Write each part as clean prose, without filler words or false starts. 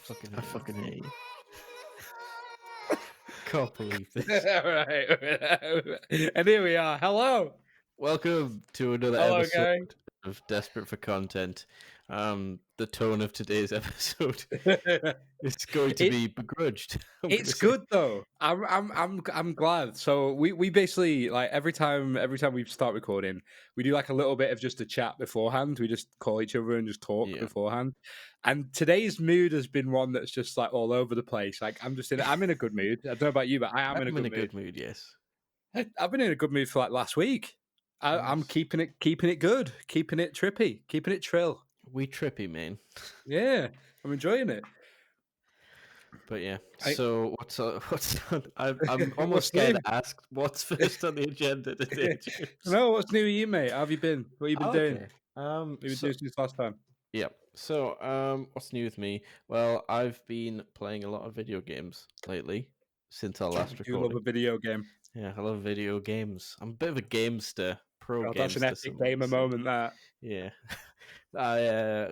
I fucking hate you. Can't believe this. Right. And here we are. Hello. Welcome to another Hello, episode gang. of Desperate for Content. The tone of today's episode is going to it be begrudged. I'm gonna it's say, good though. I'm glad. So we basically like every time we start recording, we do like a little bit of just a chat beforehand. We just call each other and just talk yeah, beforehand. And today's mood has been one that's just like all over the place. Like I'm in a good mood. I don't know about you, but I am in a I'm in good a mood. good mood. Yes, I've been in a good mood for like last week. I'm nice. keeping it good, keeping it trippy, keeping it trill. We trippy, man. Yeah, I'm enjoying it. But yeah, I, so what's on, I'm almost what's scared new? to ask what's first on the agenda today, James. No, what's new with you, mate? How have you been? What you been doing? Okay. What you been So doing since last time? yeah. So what's new with me? Well, I've been playing a lot of video games lately since our last Do you love recording. a video game? Yeah, I love video games. I'm a bit of a gamester, pro God, that's an gamester, epic some might gamer say. moment. That. Yeah, I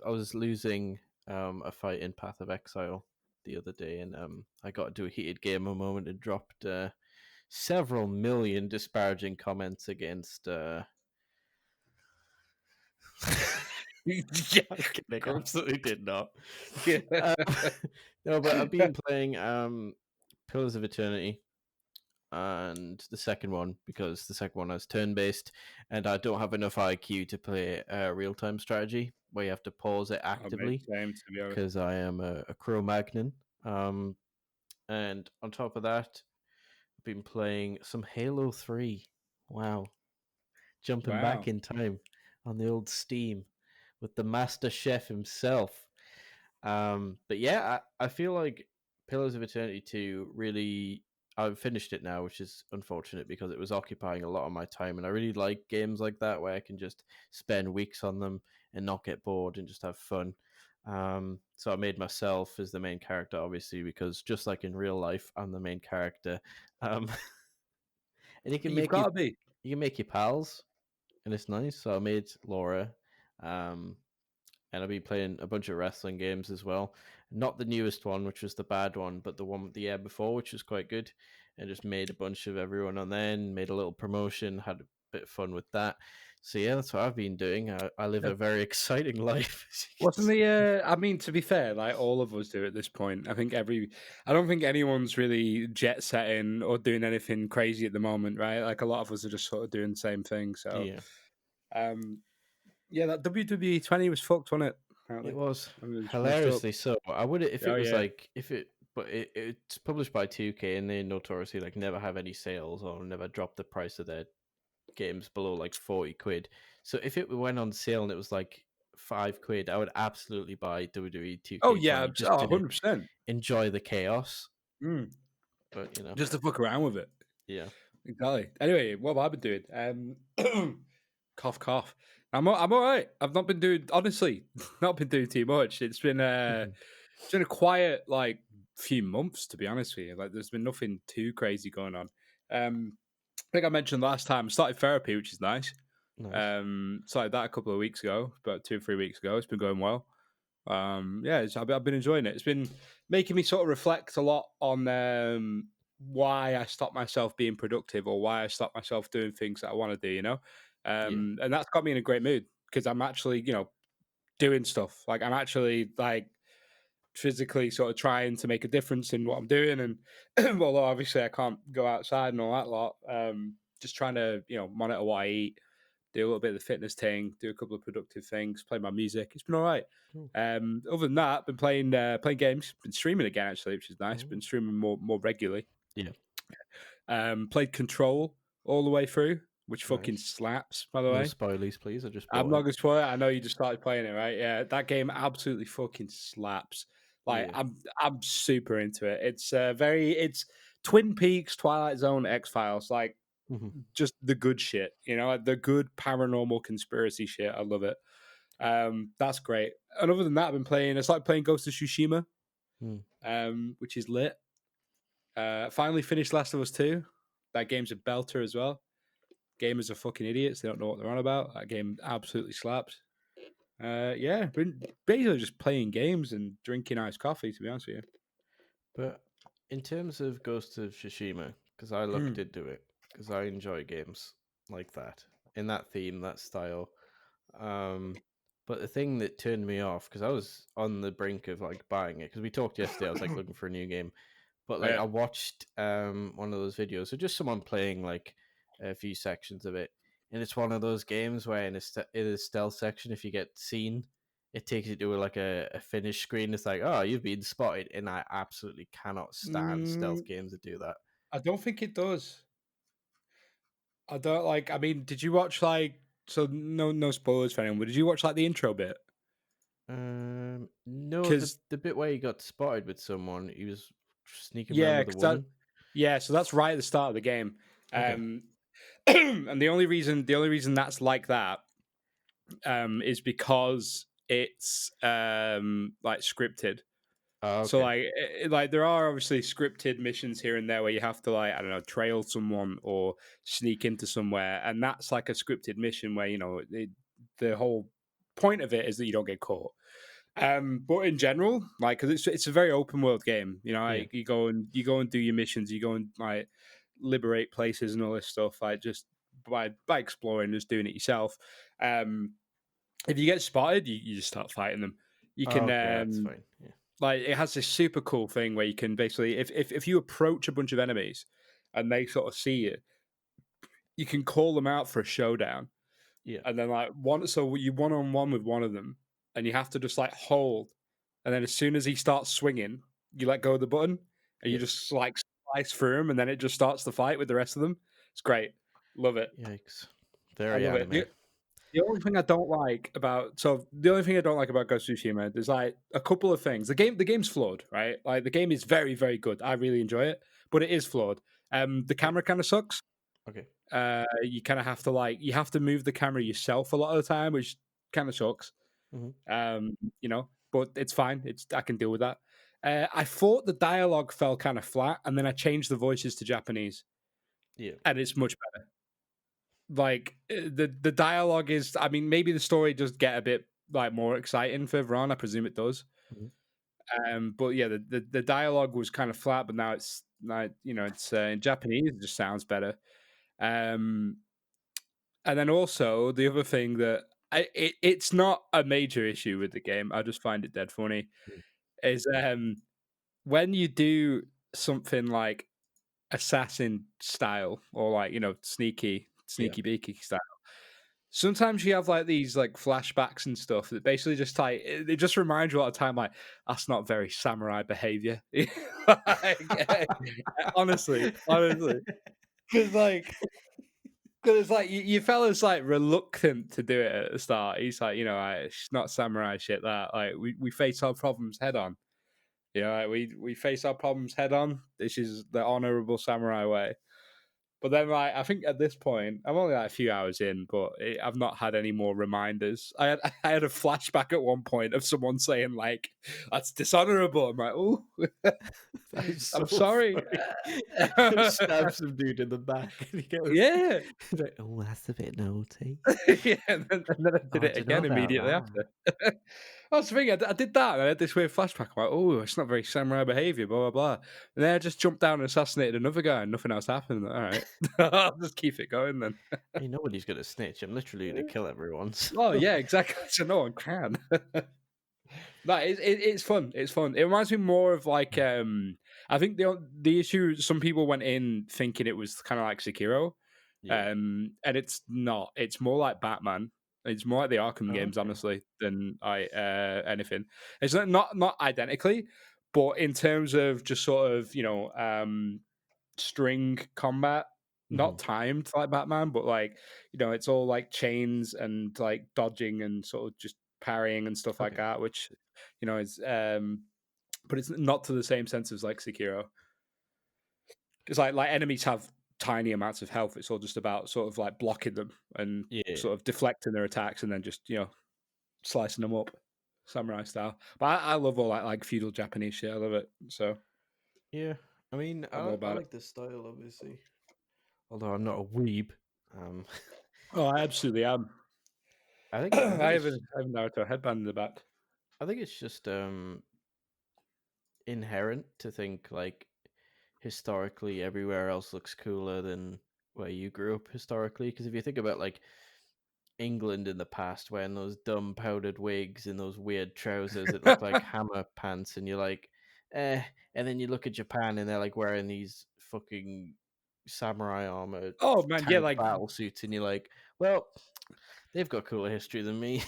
was losing a fight in Path of Exile the other day, and I got into a heated gamer moment and dropped several million disparaging comments against. yeah. I'm kidding. I God. absolutely did not. Yeah. Um, no, but I've been playing Pillars of Eternity and the second one because the second one is turn based, and I don't have enough IQ to play a real time strategy where you have to pause it Oh, mate, actively same to be honest. because I am a Cro Magnon. Um, and on top of that, I've been playing some Halo 3. Wow, jumping back Wow. in time on the old Steam with the Master Chef himself. But yeah, I feel like Pillars of Eternity 2 really. I've finished it now, which is unfortunate because it was occupying a lot of my time, and I really like games like that where I can just spend weeks on them and not get bored and just have fun. So I made myself as the main character, obviously, because just like in real life, I'm the main character. Um, and You've got to be. you can make your pals, and it's nice. So I made Laura. Um, and I've been playing a bunch of wrestling games as well. Not the newest one, which was the bad one, but the one the year before, which was quite good. And just made a bunch of everyone on there, and made a little promotion, had a bit of fun with that. So yeah, that's what I've been doing. I live Yeah. a very exciting life. As you can Wasn't see. the? I mean, to be fair, like all of us do at this point. I don't think anyone's really jet setting or doing anything crazy at the moment, right? Like a lot of us are just sort of doing the same thing. So, Yeah, um, yeah, that WWE 20 was fucked, wasn't it? it Apparently, was I mean, it was messed up. hilariously so. I would if it Oh was yeah. like if it, but it's published by 2K, and they notoriously like never have any sales or never drop the price of their games below like 40 quid. So if it went on sale and it was like £5, I would absolutely buy WWE Oh yeah. 2K20 just Oh, to 100%. enjoy the chaos. Mm, But just to fuck around with it. yeah. Exactly. Anyway, what have I been doing? Cough, cough. I'm all right. I've not been doing honestly, not been doing too much. It's been a quiet like few months to be honest with you. Like there's been nothing too crazy going on. I think I mentioned last time I started therapy, which is nice. Nice. Started that a couple of weeks ago, about 2 or 3 weeks ago. It's been going well. Yeah, I've been enjoying it. It's been making me sort of reflect a lot on why I stopped myself being productive or why I stopped myself doing things that I want to do. Yeah. And that's got me in a great mood because I'm actually, doing stuff. Like I'm actually like physically sort of trying to make a difference in what I'm doing. And although obviously I can't go outside and all that lot, just trying to, monitor what I eat, do a little bit of the fitness thing, do a couple of productive things, play my music. It's been all right. Cool. Other than that, been playing games, been streaming again actually, which is nice. Oh. Been streaming more regularly. Yeah. Played Control all the way through, which fucking Nice. slaps. By the No way, spoilies, please. I just I'm bought not it. gonna spoil it. I know you just started playing it, right? Yeah, that game absolutely fucking slaps. Like Yeah. I'm super into it. It's Twin Peaks, Twilight Zone, X Files, like Hmm. just the good shit, like the good paranormal conspiracy shit. I love it. That's great. And other than that, I started playing Ghost of Tsushima, Mm. which is lit. Finally finished Last of Us 2. That game's a belter as well. Gamers are fucking idiots. They don't know what they're on about. That game absolutely slaps. Yeah, been basically just playing games and drinking iced coffee. To be honest with But in terms of Ghost of Tsushima, because I looked you. into it, because I enjoy games like that, in that theme, that style. Um, but the thing that turned me off, because I was on the brink of like buying it, because we talked yesterday, I was like looking for a new game, but Oh, like yeah. I watched one of those videos, so just someone playing like a few sections of it, and it's one of those games where in a stealth section, if you get seen, it takes you to like a finish screen. It's like, oh, you've been spotted, and I absolutely cannot stand stealth Mm, games that do that. I don't think it does. I don't like. I mean, did you watch like? So no spoilers for anyone. But did you watch like the intro bit? No, Because the bit where he got spotted with someone, he was sneaking around yeah, with a because that woman. yeah. So that's right at the start of the game. Okay. And the only reason that's like that is because it's like scripted. Oh, So okay. like there are obviously scripted missions here and there where you have to like I don't know trail someone or sneak into somewhere, and that's like a scripted mission where the whole point of it is that you don't get caught. But in general, like because it's a very open world game, Yeah. like you go and do your missions, you go and like liberate places and all this stuff, like just by exploring, just doing it yourself. Um, if you get spotted, you just start fighting them. You Oh, can okay, that's fine. Yeah. like it has this super cool thing where you can basically if you approach a bunch of enemies and they sort of see you, you can call them out for a showdown. Yeah. And then like one so you one on one with one of them and you have to just like hold. And then as soon as he starts swinging, you let go of the button and you Yeah. just like slice through him and then it just starts the fight with the rest of them. It's great. Love it. Yikes. I Very love it. anime. The only thing I don't like about Ghost of Tsushima, there's like a couple of things. The game's flawed, right? Like the game is very, very good. I really enjoy it, but it is flawed. The Yeah. camera kind of sucks. Okay. You kind of have to you have to move the camera yourself a lot of the time, which kind of sucks. Hmm. But it's fine. I can deal with that. I thought the dialogue fell kind of flat, and then I changed the voices to Japanese, Yeah. and it's much better. Like the dialogue is, I mean, maybe the story does get a bit like more exciting further on. I presume it does. Hmm. But yeah, the dialogue was kind of flat, but now it's like it's in Japanese. It just sounds better. Um, and then also the other thing that it's not a major issue with the game. I just find it dead funny is when you do something like assassin style or like sneaky Yeah. sneaky beaky style. Sometimes you have like these like flashbacks and stuff that basically just like it just reminds you a lot of time like that's not very samurai behavior. Honestly, because it's like you fellas like reluctant to do it at the start. He's like, it's not samurai shit. That like we face our problems head on. Like, we face our problems head on. This is the honorable samurai way. But then, like, I think at this point, I'm only like a few hours in, but I've not had any more reminders. I had a flashback at one point of someone saying like, "That's dishonorable." I'm like, "Oh, That is so I'm sorry." funny. Just stab some dude in the back and he goes, Yeah, he's like, oh, that's a bit naughty. yeah, and then I Oh, did I it don't know again about immediately that. after. That's the thing. I did that, and I had this weird flashback. I'm like, "Oh, it's not very samurai behavior." Blah blah blah. And then I just jumped down and assassinated another guy, and nothing else happened. All right, I'll just keep it going then. Hey, nobody's going to snitch. I'm literally going to kill everyone. Oh So. yeah, exactly. So no one can. No, it's fun. It's fun. It reminds me more of like I think the issue some people went in thinking it was kind of like Sekiro, Yeah. and it's not. It's more like Batman. It's more like the Arkham Oh, games, okay. honestly, than anything. It's not identically, but in terms of just sort of string combat, Hmm. not timed like Batman, but like it's all like chains and like dodging and sort of just parrying and stuff like Okay. that, which is but it's not to the same sense as like Sekiro. Because like enemies have tiny amounts of health. It's all just about sort of like blocking them and Yeah. sort of deflecting their attacks and then just slicing them up, samurai style. But I love all that like feudal Japanese shit. I love it. So Yeah. I mean, I'm all I about it. like the style, obviously. Although I'm not a weeb. Um, Oh, I absolutely am. I think it's I have a Naruto headband in the back. I think it's just inherent to think like historically everywhere else looks cooler than where you grew up historically. Because if you think about like England in the past, wearing those dumb powdered wigs and those weird trousers that look like hammer pants, and you're like, eh. And then you look at Japan and they're like wearing these fucking samurai armor Oh man, yeah, tank like battle suits, and you're like, well, they've got cooler history than me.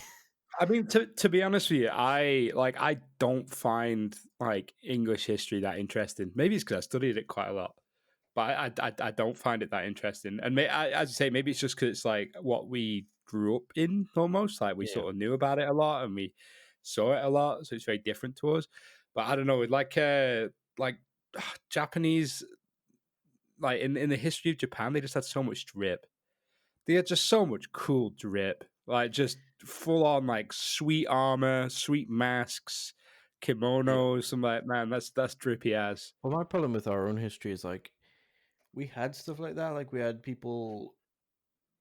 I mean, to be honest with you, I don't find like English history that interesting. Maybe it's because I studied it quite a lot, but I don't find it that interesting. And as you say, maybe it's just because it's like what we grew up in almost. Like we Yeah, sort of knew about it a lot and we saw it a lot, so it's very different to us. But I don't know, like Japanese, like in the history of Japan, they just had so much drip. They had just so much cool drip, like just full on like sweet armor, sweet masks, yeah. kimonos. I'm like, man, that's drippy as. Well, my problem with our own history is like we had stuff like that. Like we had people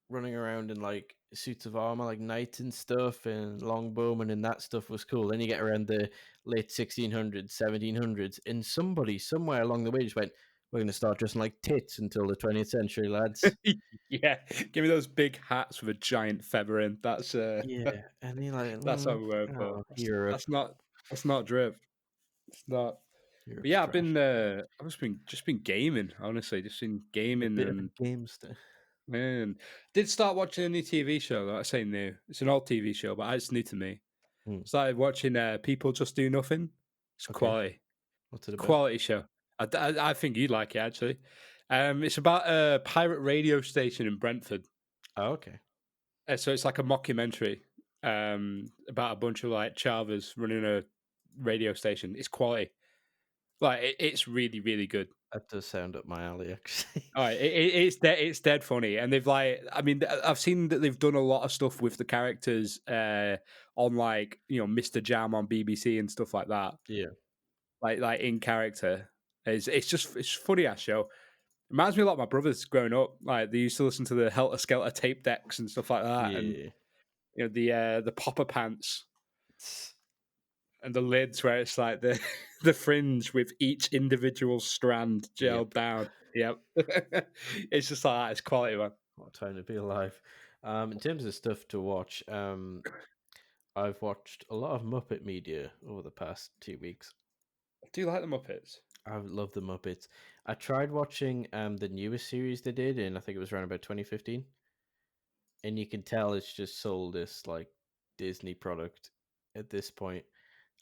running around in like suits of armor, like knights and stuff, and longbowmen, and that stuff was cool. Then you get around the late 1600s, 1700s, and somebody somewhere along the way just went, "We're going to start dressing like tits until the 20th century, lads." Yeah, give me those big hats with a giant feather in. Yeah, and you're like, That's how we were, but "Oh, Europe, that's not drip. It's not. But Europe's yeah, trash." I've just been gaming, honestly, just been A gaming bit of a and gamester. man, did start watching a new TV show. Like I say new, it's an old TV show, but it's new to me. Hmm, Started watching People Just Do Nothing. It's okay, quality, what's it about? quality show. I think you'd like it actually. It's about a pirate radio station in Brentford. Oh, okay. So it's like a mockumentary about a bunch of like chavas running a radio station. It's quality. Like it's really really good. That does sound up my alley, actually. All right, it's dead funny, and they've like, I mean, I've seen that they've done a lot of stuff with the characters on like Mr. Jam on BBC and stuff like that, Yeah, like in character. It's funny ass show. Reminds me a lot of my brothers growing up. Like they used to listen to the Helter Skelter tape decks and stuff like that, and yeah. the popper pants and the lids where it's like the the fringe with each individual strand gelled Yep. down. Yep, it's just like that. It's quality, man. What a time to be alive. In terms of stuff to watch, I've watched a lot of Muppet media over the past 2 weeks. Do you like the Muppets? I love the Muppets. I tried watching the newest series they did, and I think it was around about 2015. And you can tell it's just sold this like Disney product at this point.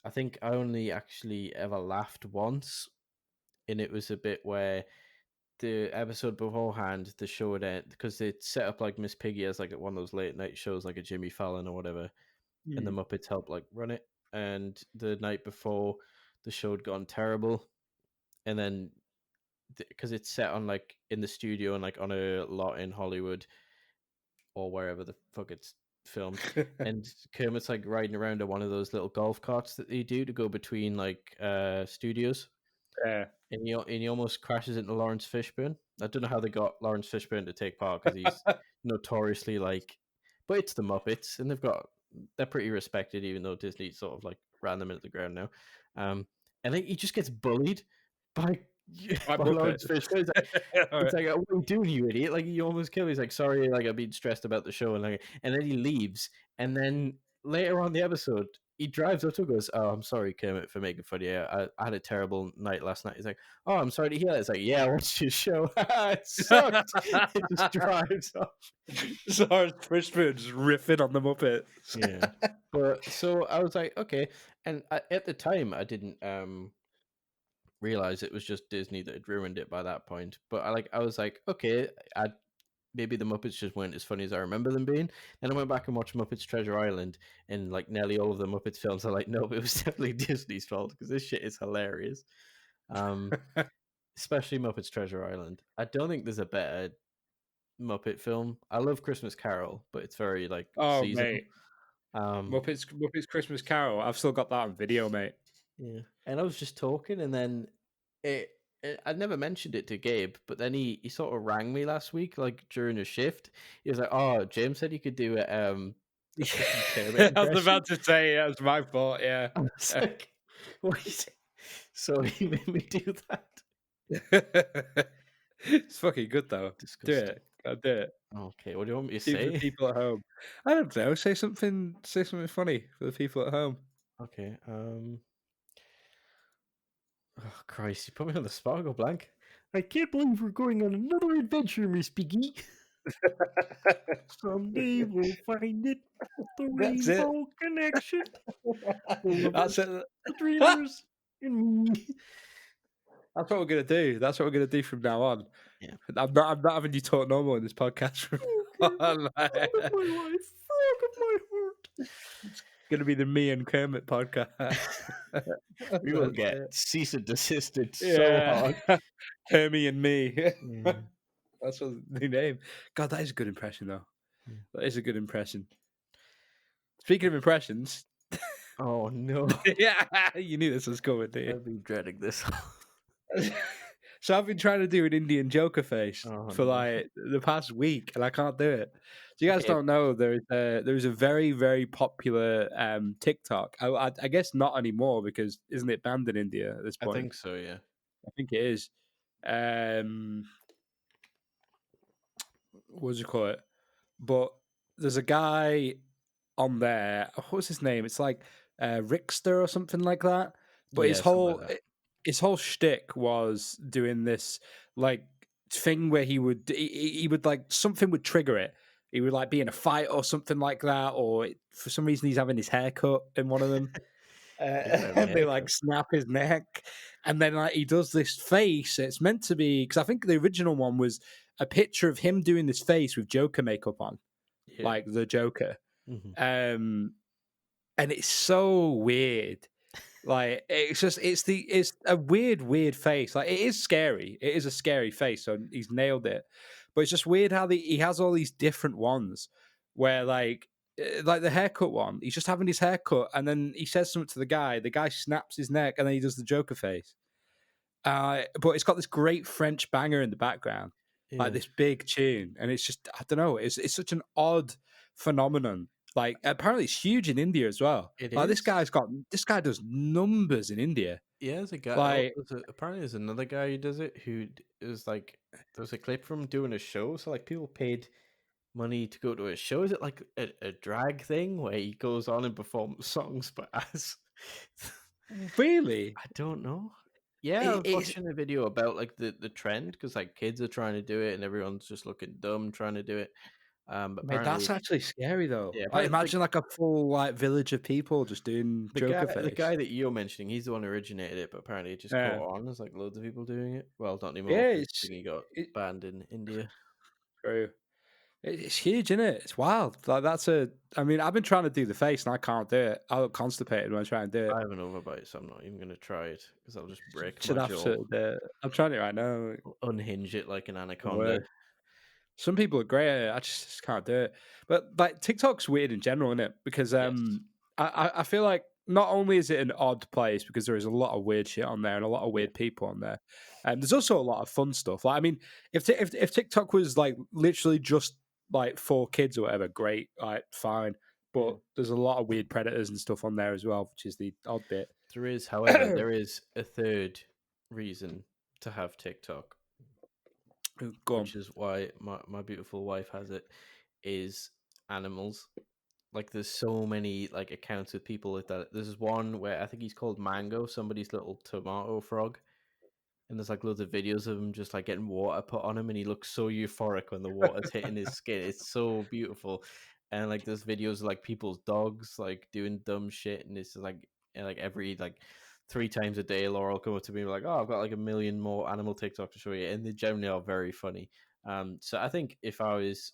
I think I only actually ever laughed once, and it was a bit where the episode beforehand, the show would end because it set up like Miss Piggy as like one of those late night shows, like a Jimmy Fallon or whatever, and the Hmm. Muppets helped like run it. And the night before, the show had gone terrible, and then because it's set on like in the studio and like on a lot in Hollywood or wherever the fuck it's filmed, and Kermit's like riding around on one of those little golf carts that they do to go between like studios, Yeah. and he almost crashes into Lawrence Fishburne. I don't know how they got Lawrence Fishburne to take part because he's notoriously like, but it's the Muppets, and they're pretty respected, even though Disney sort of like ran them into the ground now. And then he just gets bullied by Like by Muppet. Lawrence Fishburne. All It's right. like, what are you doing, you idiot? Like, you almost kill. He's like, sorry, like I've been stressed about the show, and like, and then he leaves, and then later on the episode, he drives up to goes, "Oh, I'm sorry, Kermit, for making fun of you. I had a terrible night last night." He's like, "Oh, I'm sorry to hear that." It's like, "Yeah, I watched your show. It sucked." It just drives off. Sorry, Fishburne just riffing on the Muppets. Yeah, but so I was like, okay, and at the time, I didn't realize it was just Disney that had ruined it by that point. But I was like, okay, I maybe the Muppets just weren't as funny as I remember them being. Then I went back and watched Muppets Treasure Island, and like nearly all of the Muppets films are like, no, it was definitely Disney's fault because this shit is hilarious. Um, especially Muppets Treasure Island. I don't think there's a better Muppet film. I love Christmas Carol, but it's very like Oh, seasonal. mate. Um, Muppets Christmas Carol. I've still got that on video, mate. yeah, and I was just talking, and then it. I'd never mentioned it to Gabe, but then he sort of rang me last week, like during a shift. He was like, "Oh, James said you could do it. The fucking Kermit I was impression. about to say it was my fault. Yeah. I was like, "What?" So he made me do that. It's fucking good though. Do Disgusting. it. Gotta do it. Okay, what do you want me to Do it for the say? people at home. I don't know. Say something. Say something funny for the people at home. Okay, oh Christ, you put me on the spot, I go blank. I can't believe we're going on another adventure, Miss Piggy. Someday we'll find it. The That's it. Rainbow Connection. All of That's us, it. the dreamers, and me. That's what we're gonna do. That's what we're gonna do from now on. Yeah. I'm not having you talk normal in this podcast from now Okay. on. Frog of my life, frog of my heart. It's gonna be the me and Kermit podcast. We will That's get it. cease and desisted so Yeah. hard. Kermit and me. Yeah. That's what the name. God, that is a good impression though. Yeah. That is a good impression. Speaking of impressions, Oh no. yeah, you knew this was coming, didn't I've been dreading this. you? So I've been trying to do an Indian Joker face Oh for no. like the past week, and I can't do it. So you guys Okay, don't know there's a very very popular TikTok. I guess not anymore because isn't it banned in India at this I point? think so, yeah. I think it is. Um, what do you call it? But there's a guy on there. What was his name? It's like Rickster or something like that. But Yeah, something like that. his whole shtick was doing this like thing where he would like something would trigger it. He would like be in a fight or something like that, or for some reason he's having his hair cut in one of them. He's having a And they like haircut. snap his neck, and then like he does this face. It's meant to be because I think the original one was a picture of him doing this face with Joker makeup on, Yeah. like the Joker. Mhm. And it's so weird. Like it's a weird face. Like it is scary. It is a scary face. So he's nailed it. But it's just weird how he has all these different ones where like the haircut one, he's just having his haircut and then he says something to the guy snaps his neck and then he does the Joker face. But it's got this great French banger in the background, like Yeah. this big tune, and it's just I don't know. It's such an odd phenomenon. Like apparently it's huge in India as well. It Like is. this guy does numbers in India. Yeah, there's a guy. Oh, Like apparently there's another guy who does it. Is like there's a clip from doing a show. So like people paid money to go to a show. Is it like a drag thing where he goes on and performs songs, but as really, I don't know. Yeah, I it, was it's watching a video about like the trend because like kids are trying to do it and everyone's just looking dumb trying to do it. But mate, that's apparently, actually scary though. yeah, Like apparently imagine like a full like village of people just doing Joker the face. guy that you're mentioning, he's the one who originated it, but apparently it just Yeah, caught on. There's like loads of people doing it. Well, not anymore yeah, because he got it, banned in India. true. It's huge, isn't it? It's wild. Like that's a. I mean, I've been trying to do the face and I can't do it. I look constipated when I try and do it. I have an overbite, so I'm not even gonna try it because I'll just break Should my have jaw. to. I'm trying it right now. Unhinge it like an anaconda. Word. Some people are great at it. I just can't do it. But like TikTok's weird in general, isn't it? Because Yes. I feel like not only is it an odd place because there is a lot of weird shit on there and a lot of Yeah. weird people on there, and there's also a lot of fun stuff. Like I mean, if TikTok was like literally just like for kids or whatever, great, like fine. Yeah. But there's a lot of weird predators and stuff on there as well, which is the odd bit. There is, however, there is a third reason to have TikTok, Go on. which is why my beautiful wife has it, is animals. Like there's so many like accounts with people like that. There's one where I think he's called Mango, somebody's little tomato frog. And there's like loads of videos of him just like getting water put on him, and he looks so euphoric when the water's hitting his skin. It's so beautiful. And like there's videos of like people's dogs like doing dumb shit, and it's like like every like 3 times a day, Laura will come up to me and be like, "Oh, I've got like a million more animal TikTok to show you," and they generally are very funny. So I think if I was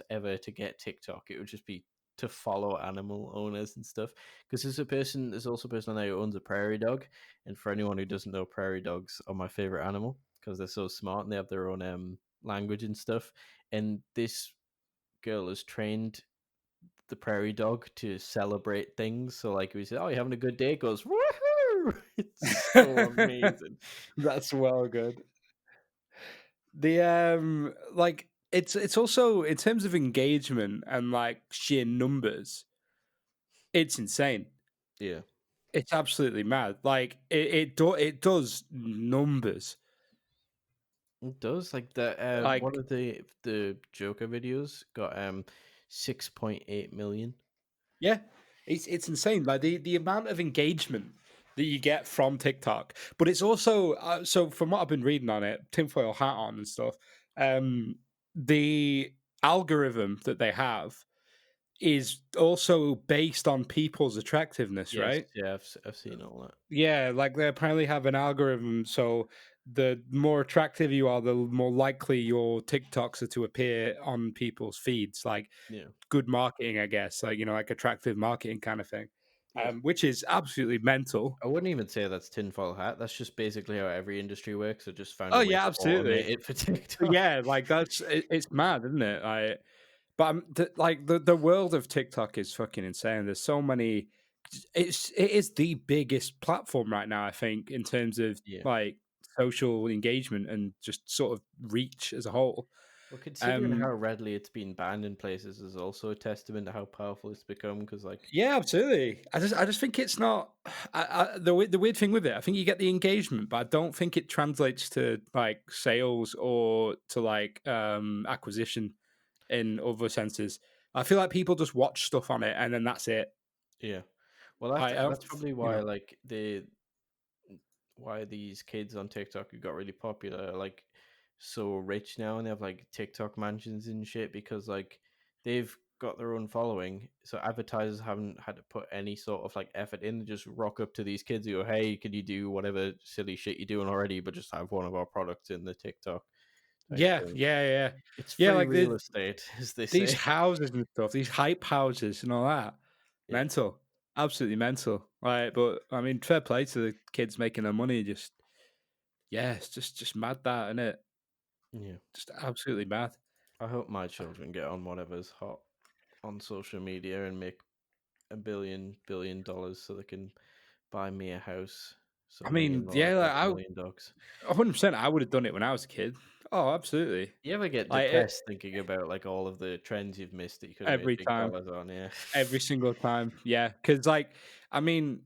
ever to get TikTok, it would just be to follow animal owners and stuff. Because there's also a person on there who owns a prairie dog, and for anyone who doesn't know, prairie dogs are my favorite animal because they're so smart and they have their own language and stuff. And this girl has trained the prairie dog to celebrate things. So like we say, "Oh, you having a good day?" It goes woohoo! It's so amazing. That's well good. The like it's also in terms of engagement and like sheer numbers, it's insane. Yeah, It's absolutely mad. Like it does numbers. it does. Like the one Like of the Joker videos got 6.8 million. yeah, it's insane. Like the amount of engagement that you get from TikTok, but it's also so from what I've been reading on it, tinfoil hat on and stuff. Um, the algorithm that they have is also based on people's attractiveness, Yes, right? yeah, I've seen all that. Yeah, like they apparently have an algorithm, so the more attractive you are, the more likely your TikToks are to appear on people's feeds. Like Yeah, good marketing, I guess, like like attractive marketing kind of thing, yeah. which is absolutely mental. I wouldn't even say that's tinfoil hat. That's just basically how every industry works. I just found Oh a way yeah, to automate absolutely. it for TikTok. Yeah, like it's mad, isn't it? But like the world of TikTok is fucking insane. There's so many. It is the biggest platform right now, I think, in terms of Yeah. like social engagement and just sort of reach as a whole. Well, considering Um, how readily it's been banned in places is also a testament to how powerful it's become. Because, like, yeah, absolutely. I just think it's not the weird thing with it. I think you get the engagement, but I don't think it translates to like sales or to like acquisition in other senses. I feel like people just watch stuff on it and then that's it. yeah. Well, that's I don't, that's probably you why, know. like, why these kids on TikTok who got really popular are like so rich now and they have like TikTok mansions and shit because like they've got their own following. So advertisers haven't had to put any sort of like effort in. They just rock up to these kids who go, "Hey, can you do whatever silly shit you're doing already, but just have one of our products in the TikTok type Yeah, thing." yeah, yeah, It's yeah. free Like real estate, as they these say. houses and stuff, these hype houses and all that, Yeah, mental, absolutely mental. Right, but I mean, fair play to the kids making their money. Just yeah, it's just mad that, isn't it? yeah. Just absolutely mad. I hope my children get on whatever's hot on social media and make a billion dollars so they can buy me a house so I me and mean, Laura yeah, can like have a million dogs. 100%. I would have done it when I was a kid. Oh, absolutely. You ever get Like it, depressed thinking about like all of the trends you've missed that you could have made every big time. dollars on? Yeah, Every single time, yeah. Because, like, I mean,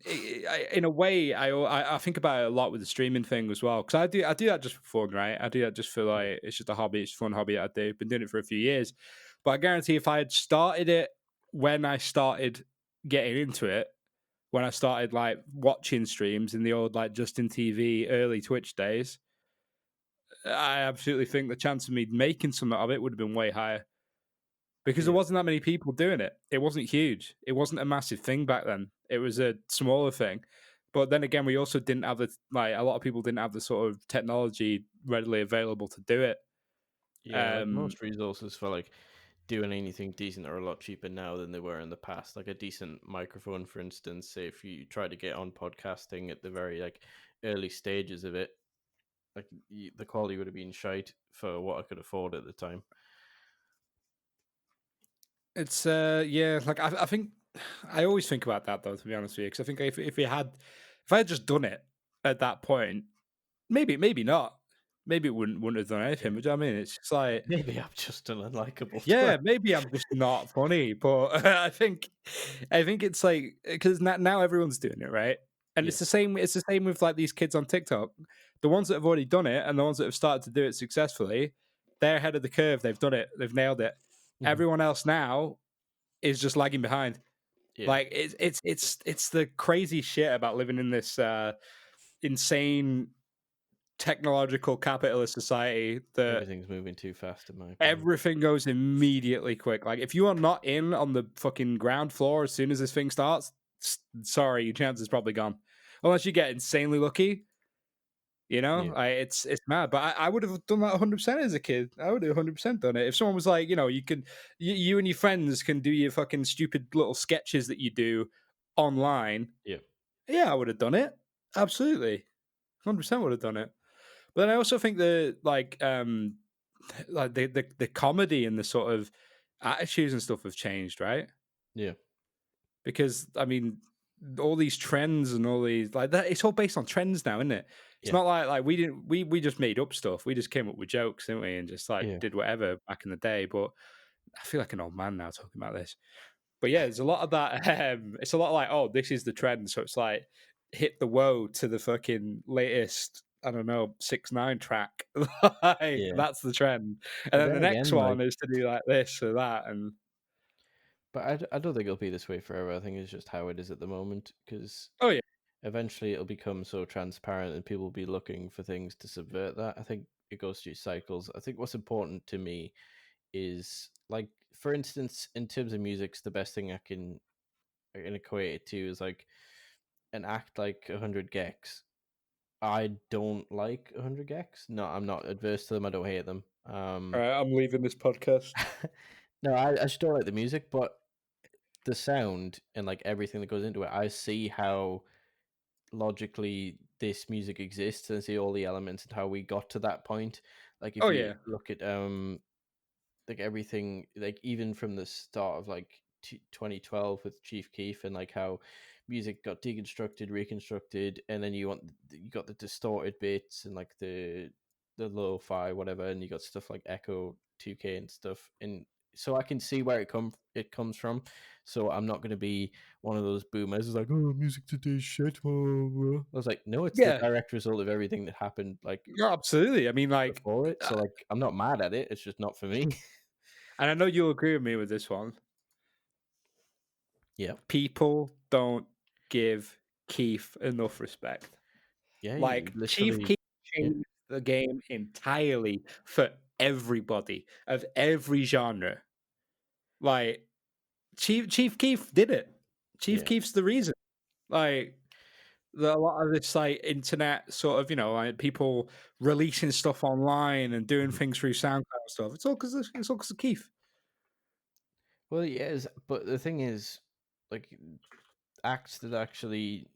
in a way, I think about it a lot with the streaming thing as well. Because I do that just for fun, right? I do that just for yeah, like it's just a hobby, it's a fun hobby that I do. Been doing it for a few years, but I guarantee if I had started it when I started getting into it, when I started like watching streams in the old like Justin TV early Twitch days, I absolutely think the chance of me making something of it would have been way higher. Because there yeah, wasn't that many people doing it. It wasn't huge. It wasn't a massive thing back then. It was a smaller thing. But then again, we also didn't have the like a lot of people didn't have the sort of technology readily available to do it. yeah. Like Um, most resources for like doing anything decent are a lot cheaper now than they were in the past. Like a decent microphone, for instance. Say if you try to get on podcasting at the very like early stages of it, like the quality would have been shite for what I could afford at the time. it's yeah, like I think I always think about that though, to be honest with you, because I think if I had just done it at that point, maybe not. Maybe it wouldn't have done Yeah. anything. But I mean, it's just like Maybe I'm just an unlikable twat. yeah, maybe I'm just not funny, but I think it's like because now everyone's doing it, right? And Yeah. it's the same. It's the same with like these kids on TikTok. The ones that have already done it and the ones that have started to do it successfully, they're ahead of the curve. They've done it. They've nailed it. Mhm. Everyone else now is just lagging behind. Yeah. Like it's the crazy shit about living in this insane technological capitalist society that Everything's moving too fast, in my opinion. everything goes immediately quick. Like if you are not in on the fucking ground floor as soon as this thing starts, sorry, your chance is probably gone. Unless you get insanely lucky, Yeah. it's mad. But I would have done that 100% as a kid. I would have 100% done it. If someone was like, you and your friends can do your fucking stupid little sketches that you do online. Yeah. Yeah, I would have done it. Absolutely, 100% would have done it. But then I also think the comedy and the sort of attitudes and stuff have changed, right? Yeah. Because I mean, all these trends and all these like that. It's all based on trends now, isn't it? It's Yeah, not like we didn't we just made up stuff. We just came up with jokes, didn't we? And just like yeah, did whatever back in the day. But I feel like an old man now talking about this. But yeah, there's a lot of that. It's a lot like, oh, this is the trend. So it's like hit the woe to the fucking latest, I don't know, 6ix9ine track. Like yeah. that's the trend. And But then then the next again, like, one is to do like this or that. And but I don't think it'll be this way forever. I think it's just how it is at the moment because oh yeah, eventually it'll become so transparent and people will be looking for things to subvert that. I think it goes through cycles. I think what's important to me is like, for instance, in terms of music's the best thing I can equate it to is like an act like 100 gex. I don't like 100 gex. No, I'm not adverse to them. I don't hate them. all right, I'm leaving this podcast. No, I just don't like the music, but the sound and like everything that goes into it, I see how logically this music exists and see all the elements and how we got to that point. Like if Oh you yeah, look at like everything, like even from the start of like 2012 with Chief Keef and like how music got deconstructed, reconstructed, and then you got the distorted bits and like the lo-fi whatever, and you got stuff like Echo 2K and stuff, and so I can see where it comes from. So I'm not going to be one of those boomers who's like, oh, music today's shit. I was like, no, it's the yeah, direct result of everything that happened like yeah, absolutely. I mean, like, before it. So uh, like, I'm not mad at it. It's just not for me. and I know you'll agree with me with this one. Yeah. People don't give Keith enough respect. Yeah, you Like Chief literally Keef yeah, changed the game entirely for everybody of every genre. Like Chief Keef did it. Chief yeah, Keef's the reason. Like a lot of this like internet sort of, like people releasing stuff online and doing mhm. things through SoundCloud and stuff. It's all because of Keith. Well, yes, but the thing is, like, acts that actually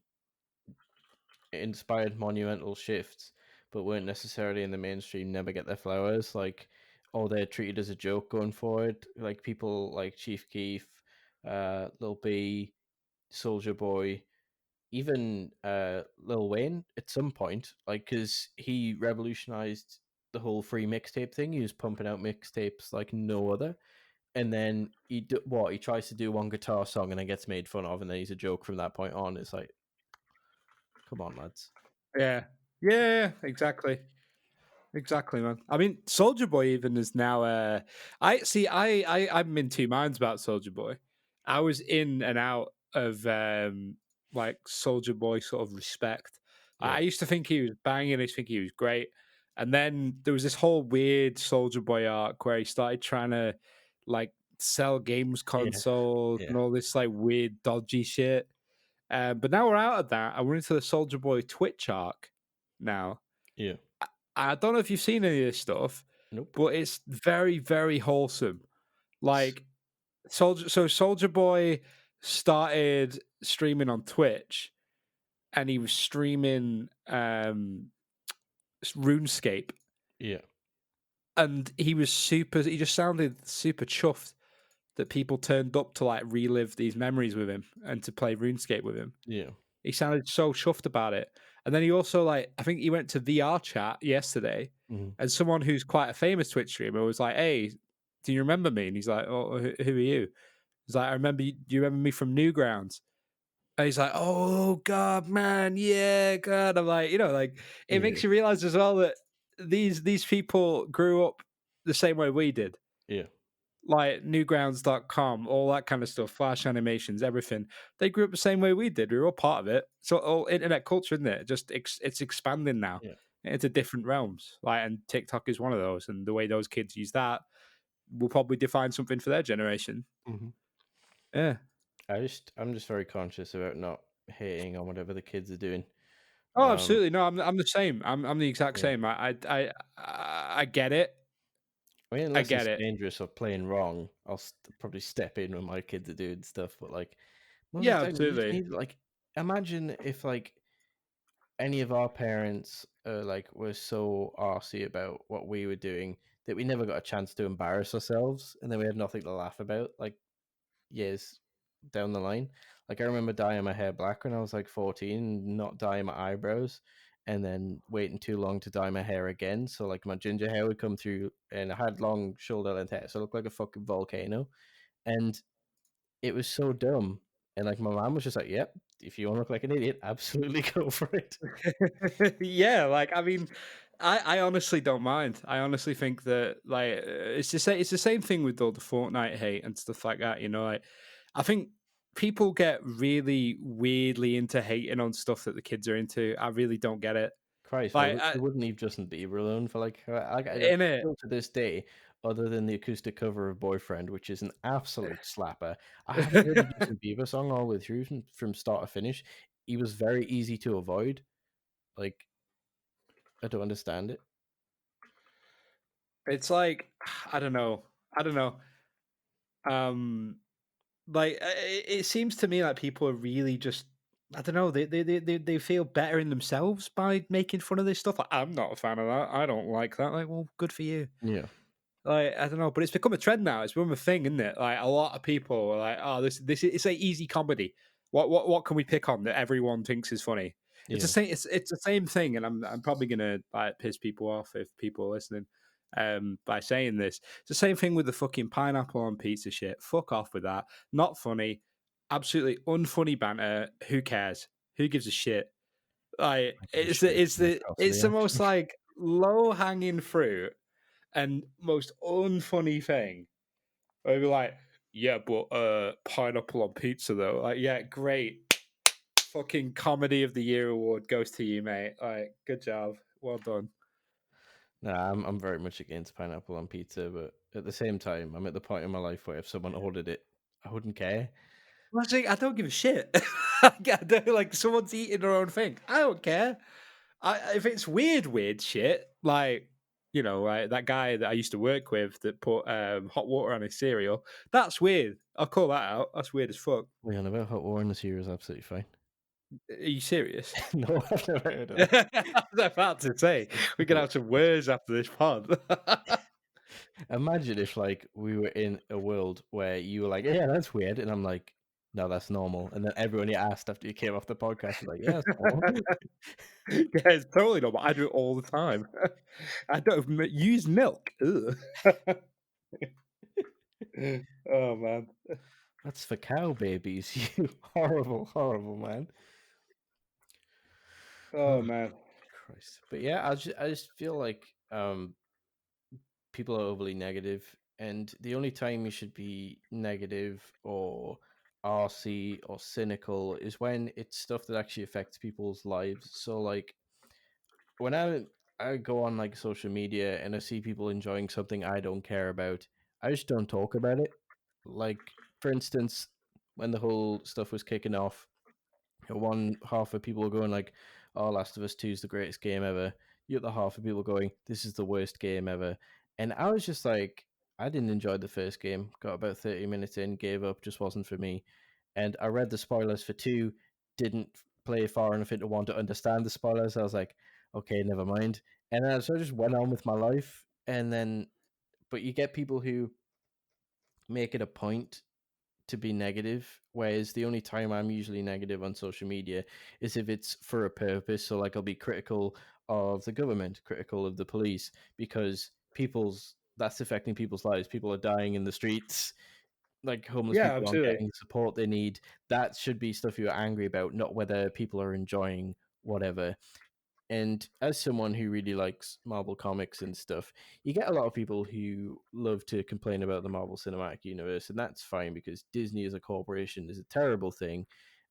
inspired monumental shifts, but weren't necessarily in the mainstream, never get their flowers. Like, or they're treated as a joke going forward. Like people like Chief Keef, Lil B, Soldier Boy, even Lil Wayne at some point, like, because he revolutionized the whole free mixtape thing. He was pumping out mixtapes like no other. And then he tries to do one guitar song and then gets made fun of, and then he's a joke from that point on. It's like, come on, lads. Yeah. Yeah, exactly. Exactly, man. I mean, Soldier Boy even is now. I see. I'm in two minds about Soldier Boy. I was in and out of like Soldier Boy sort of respect. I Yeah, used to think he was banging. I used to think he was great, and then there was this whole weird Soldier Boy arc where he started trying to like sell games yeah, consoles yeah, and all this like weird dodgy shit. But now we're out of that, and we're into the Soldier Boy Twitch arc now. yeah. I don't know if you've seen any of this stuff, Nope. but it's very, very wholesome. Like Soldier Boy started streaming on Twitch, and he was streaming RuneScape, Yeah, and he was super. He just sounded super chuffed that people turned up to like relive these memories with him and to play RuneScape with him. yeah, He sounded so chuffed about it. And then he also like I think he went to VR chat yesterday, mhm, and someone who's quite a famous Twitch streamer was like, "Hey, do you remember me?" And he's like, "Oh, who are you?" He's like, "I remember. You. Do you remember me from Newgrounds?" And he's like, "Oh God, man, yeah, God." I'm like, like it yeah, makes you realize as well that these people grew up the same way we did, yeah, like newgrounds.com, all that kind of stuff, flash animations, everything. They grew up the same way we did. We were all part of it. So all internet culture, isn't it? Just it's expanding now yeah. into different realms. Like, and TikTok is one of those. And the way those kids use that will probably define something for their generation. Mhm. Yeah. I'm just very conscious about not hating on whatever the kids are doing. Oh, Um, absolutely. No, I'm the same. I'm the exact yeah. same. I get it. I mean, I unless get it's it. dangerous or playing wrong, I'll probably step in when my kids are doing stuff. But like most of Yeah, the time, you just absolutely. need like imagine if like any of our parents like were so arsy about what we were doing that we never got a chance to embarrass ourselves, and then we had nothing to laugh about like years down the line. Like I remember dyeing my hair black when I was like 14, not dyeing my eyebrows, and then waiting too long to dye my hair again. So like my ginger hair would come through, and I had long shoulder length hair, so I looked like a fucking volcano. And it was so dumb. And like my mom was just like, "Yep, if you want to look like an idiot, absolutely go for it." Yeah, like I mean, I honestly don't mind. I honestly think that like it's the same thing with all the Fortnite hate and stuff like that. You know, like I think people get really weirdly into hating on stuff that the kids are into. I really don't get it. Christ, Like they wouldn't leave Justin Bieber alone for like in it. still to this day, other than the acoustic cover of "Boyfriend," which is an absolute slapper. I haven't heard a Justin Bieber song all the way through from start to finish. He was very easy to avoid. Like I don't understand it. It's like I don't know. I don't know. Um, like it seems to me like people are really just. I don't know. They feel better in themselves by making fun of this stuff. Like, I'm not a fan of that. I don't like that. Like, well, good for you. Yeah, Like, I don't know, but it's become a trend now. It's become a thing, isn't it? Like, a lot of people are like, "Oh, this is it's a easy comedy. What can we pick on that everyone thinks is funny?" It's the yeah. same. It's the same thing, and I'm probably gonna like piss people off if people are listening. By saying this, it's the same thing with the fucking pineapple on pizza shit. Fuck off with that. Not funny. Absolutely unfunny banter. Who cares? Who gives a shit? Like, I give a shit if it's an it's atrocity. the most Actually, like low hanging fruit and most unfunny thing, where they'd be like, "Yeah, but pineapple on pizza though." Like, yeah, great. Fucking comedy of the year award goes to you, mate. Like, good job. Well done. nah, I'm very much against pineapple on pizza, but at the same time, I'm at the point in my life where if someone ordered it, I wouldn't care. Well, actually, I don't give a shit. I don't, like someone's eating their own thing. I don't care. If it's weird shit, like like that guy that I used to work with that put hot water on his cereal. That's weird. I'll call that out. That's weird as fuck. We on about hot water in this year is absolutely fine. Are you serious? No, I've never heard of that. I was about to say we're gonna No. have some words after this pod. Imagine if like we were in a world where you were like, "Yeah, that's weird," and I'm like, "No, that's normal." And then everyone you asked after you came off the podcast was like, "Yeah, that's normal." Yeah, it's totally normal. I do it all the time. I don't use milk. Ugh. Oh man. That's for cow babies. You horrible, horrible man. Oh Oh man. Christ. But yeah, I just feel like people are overly negative, and the only time you should be negative or RC or cynical is when it's stuff that actually affects people's lives. So like when I go on like social media and I see people enjoying something I don't care about, I just don't talk about it. Like for instance, when the whole stuff was kicking off, one half of people were going like, "Oh, Last of Us 2 is the greatest game ever." The other half of people going, "This is the worst game ever." And I was just like, I didn't enjoy the first game. Got about 30 minutes in, gave up, just wasn't for me. And I read the spoilers for 2, didn't play far enough into one to understand the spoilers. I was like, okay, never mind. And then so I just went on with my life. And then, but you get people who make it a point to be negative, whereas the only time I'm usually negative on social media is if it's for a purpose. So, like, I'll be critical of the government, critical of the police, because people's that's affecting people's lives. People are dying in the streets. Like homeless Yeah, people aren't absolutely. getting the support they need. That should be stuff you're angry about, not whether people are enjoying whatever. And as someone who really likes Marvel comics and stuff, you get a lot of people who love to complain about the Marvel Cinematic Universe, and that's fine because Disney as a corporation is a terrible thing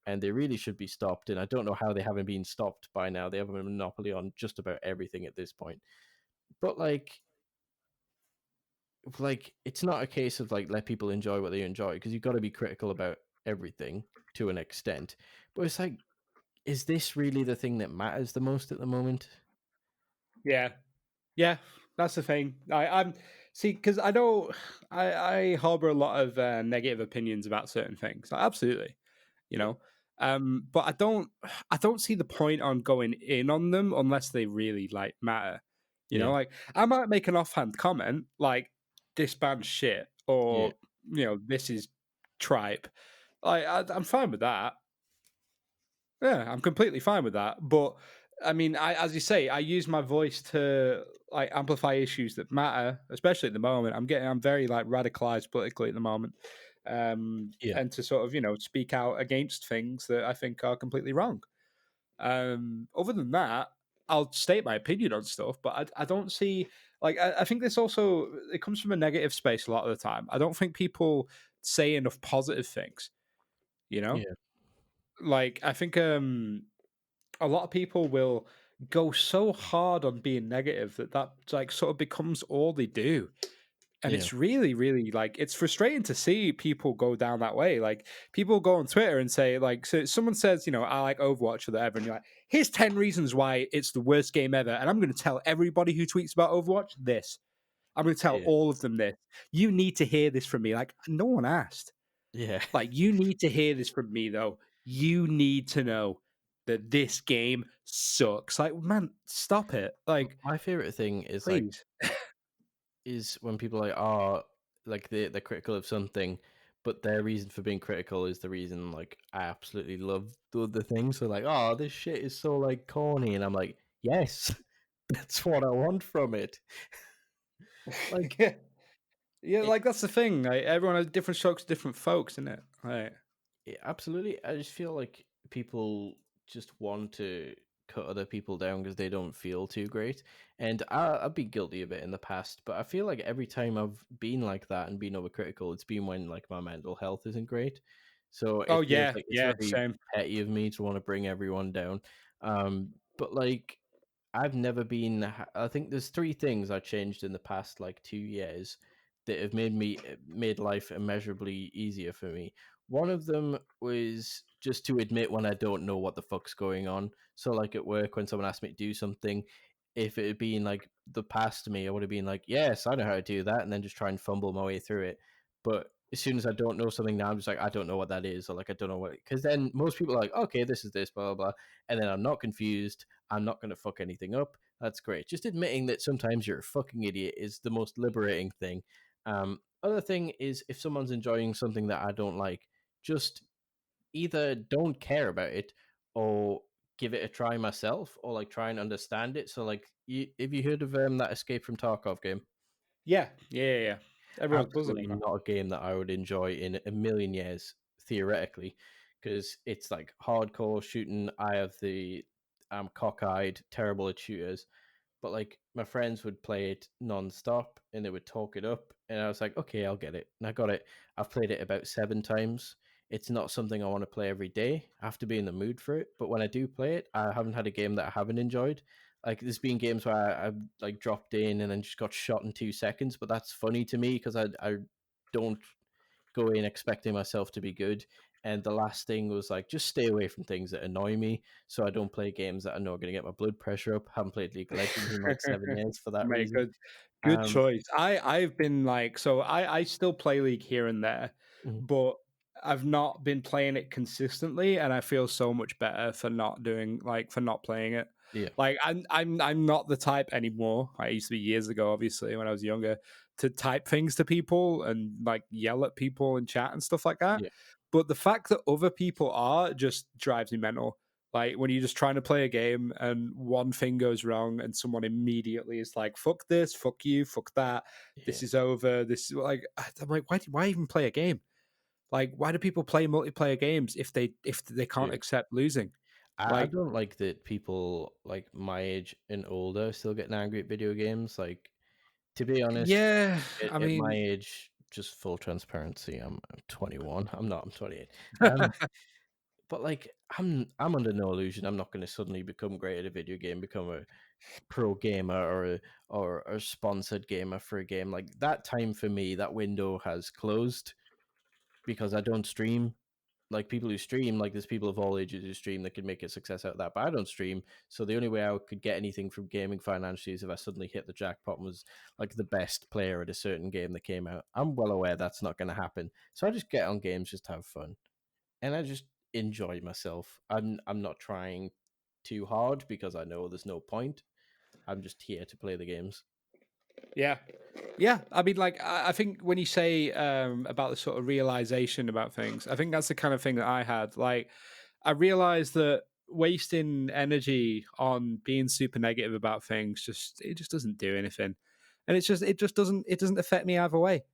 and they really should be stopped. And I don't know how they haven't been stopped by now. They have a monopoly on just about everything at this point. But like it's not a case of like let people enjoy what they enjoy because you've got to be critical about everything to an extent. But it's like, is this really the thing that matters the most at the moment? Yeah. Yeah, that's the thing. I'm see because I know I harbor a lot of negative opinions about certain things. Like, absolutely, you Yeah. know. But I don't see the point on going in on them unless they really like matter. Yeah. Like I might make an offhand comment like this band's shit Yeah. or this is tripe, I'm fine with that. Yeah, I'm completely fine with that. But I mean, as you say, I use my voice to like amplify issues that matter, especially at the moment. I'm very like radicalized politically at the moment, Yeah, and to sort of speak out against things that I think are completely wrong. Other than that, I'll state my opinion on stuff, but I don't see like I think this also it comes from a negative space a lot of the time. I don't think people say enough positive things. You know, yeah, like I think a lot of people will go so hard on being negative that like sort of becomes all they do. And yeah, it's really, really like it's frustrating to see people go down that way. Like people go on Twitter and say, like, so someone says, I like Overwatch or whatever, and you're like, here's 10 reasons why it's the worst game ever. And I'm gonna tell everybody who tweets about Overwatch this. I'm gonna tell yeah, all of them this. You need to hear this from me. Like, no one asked. yeah. Like, you need to hear this from me though. You need to know that this game sucks. Like, man, stop it. Like, My favorite thing please. is when people are like, oh, like they're critical of something, but their reason for being critical is the reason like I absolutely love the other thing. So like, oh, this shit is so like corny, and I'm like, yes, that's what I want from it. Like Yeah. Yeah, it, like that's the thing. Like everyone has different strokes, different folks, isn't it? Right. absolutely. I just feel like people just want to cut other people down because they don't feel too great. And I've been guilty of it in the past, but I feel like every time I've been like that and been overcritical, it's been when like my mental health isn't great. So Oh it feels yeah, like it's yeah, very same. petty of me to want to bring everyone down. But like I've never been. I think there's three things I changed in the past like 2 years that have made life immeasurably easier for me. One of them was just to admit when I don't know what the fuck's going on. So, like at work, when someone asked me to do something, if it had been like the past me, I would have been like, "Yes, I know how to do that," and then just try and fumble my way through it. But as soon as I don't know something now, I'm just like, I don't know what that is, or like I don't know what. Because then most people are like, "Okay, this is this, blah blah blah," and then I'm not confused. I'm not going to fuck anything up. That's great. Just admitting that sometimes you're a fucking idiot is the most liberating thing. Other thing is if someone's enjoying something that I don't like, just either don't care about it or give it a try myself or like try and understand it. So like have you heard of that Escape from Tarkov game? Yeah, yeah, yeah, yeah. Everyone's buzzing Absolutely on that. not a game that I would enjoy in a million years, theoretically, because it's like hardcore shooting. I have the I'm cockeyed, terrible at shooters, but like my friends would play it non-stop and they would talk it up, and I was like, okay, I'll get it, and I got it. I've played it about 7 times. It's not something I want to play every day. I have to be in the mood for it, but when I do play it, I haven't had a game that I haven't enjoyed. Like there's been games where I've like dropped in and then just got shot in 2 seconds, but that's funny to me because I don't go in expecting myself to be good. And the last thing was like, just stay away from things that annoy me. So I don't play games that I know are going to get my blood pressure up. Haven't played League of Legends in like 7 years for that Mate, reason. good Um, choice. I've been like so I still play League here and there, mhm, but I've not been playing it consistently, and I feel so much better for not doing like for not playing it. yeah, Like I'm not the type anymore. I used to be years ago, obviously, when I was younger, to type things to people and like yell at people in chat and stuff like that. yeah, But the fact that other people are just drives me mental. Like when you're just trying to play a game and one thing goes wrong and someone immediately is like, fuck this, fuck you, fuck that, yeah, this is over. This is like I'm like, why even play a game? Like, why do people play multiplayer games if they can't yeah. accept losing? I Like, don't like that people like my age and older still getting angry at video games. Like, to be honest, yeah, I at my mean, age, just full transparency, I'm 21. I'm not. I'm 28. But like, I'm under no illusion. I'm not going to suddenly become great at a video game, become a pro gamer or a sponsored gamer for a game. Like that time for me, that window has closed because I don't stream. Like people who stream, like there's people of all ages who stream that could make a success out of that, but I don't stream. So the only way I could get anything from gaming financially is if I suddenly hit the jackpot and was like the best player at a certain game that came out. I'm well aware that's not going to happen. So I just get on games just to have fun, and I just enjoy myself. I'm not trying too hard because I know there's no point. I'm just here to play the games. Yeah. Yeah, I mean, like, I think when you say about the sort of realization about things, I think that's the kind of thing that I had. Like, I realized that wasting energy on being super negative about things just doesn't do anything, and it just doesn't affect me either way.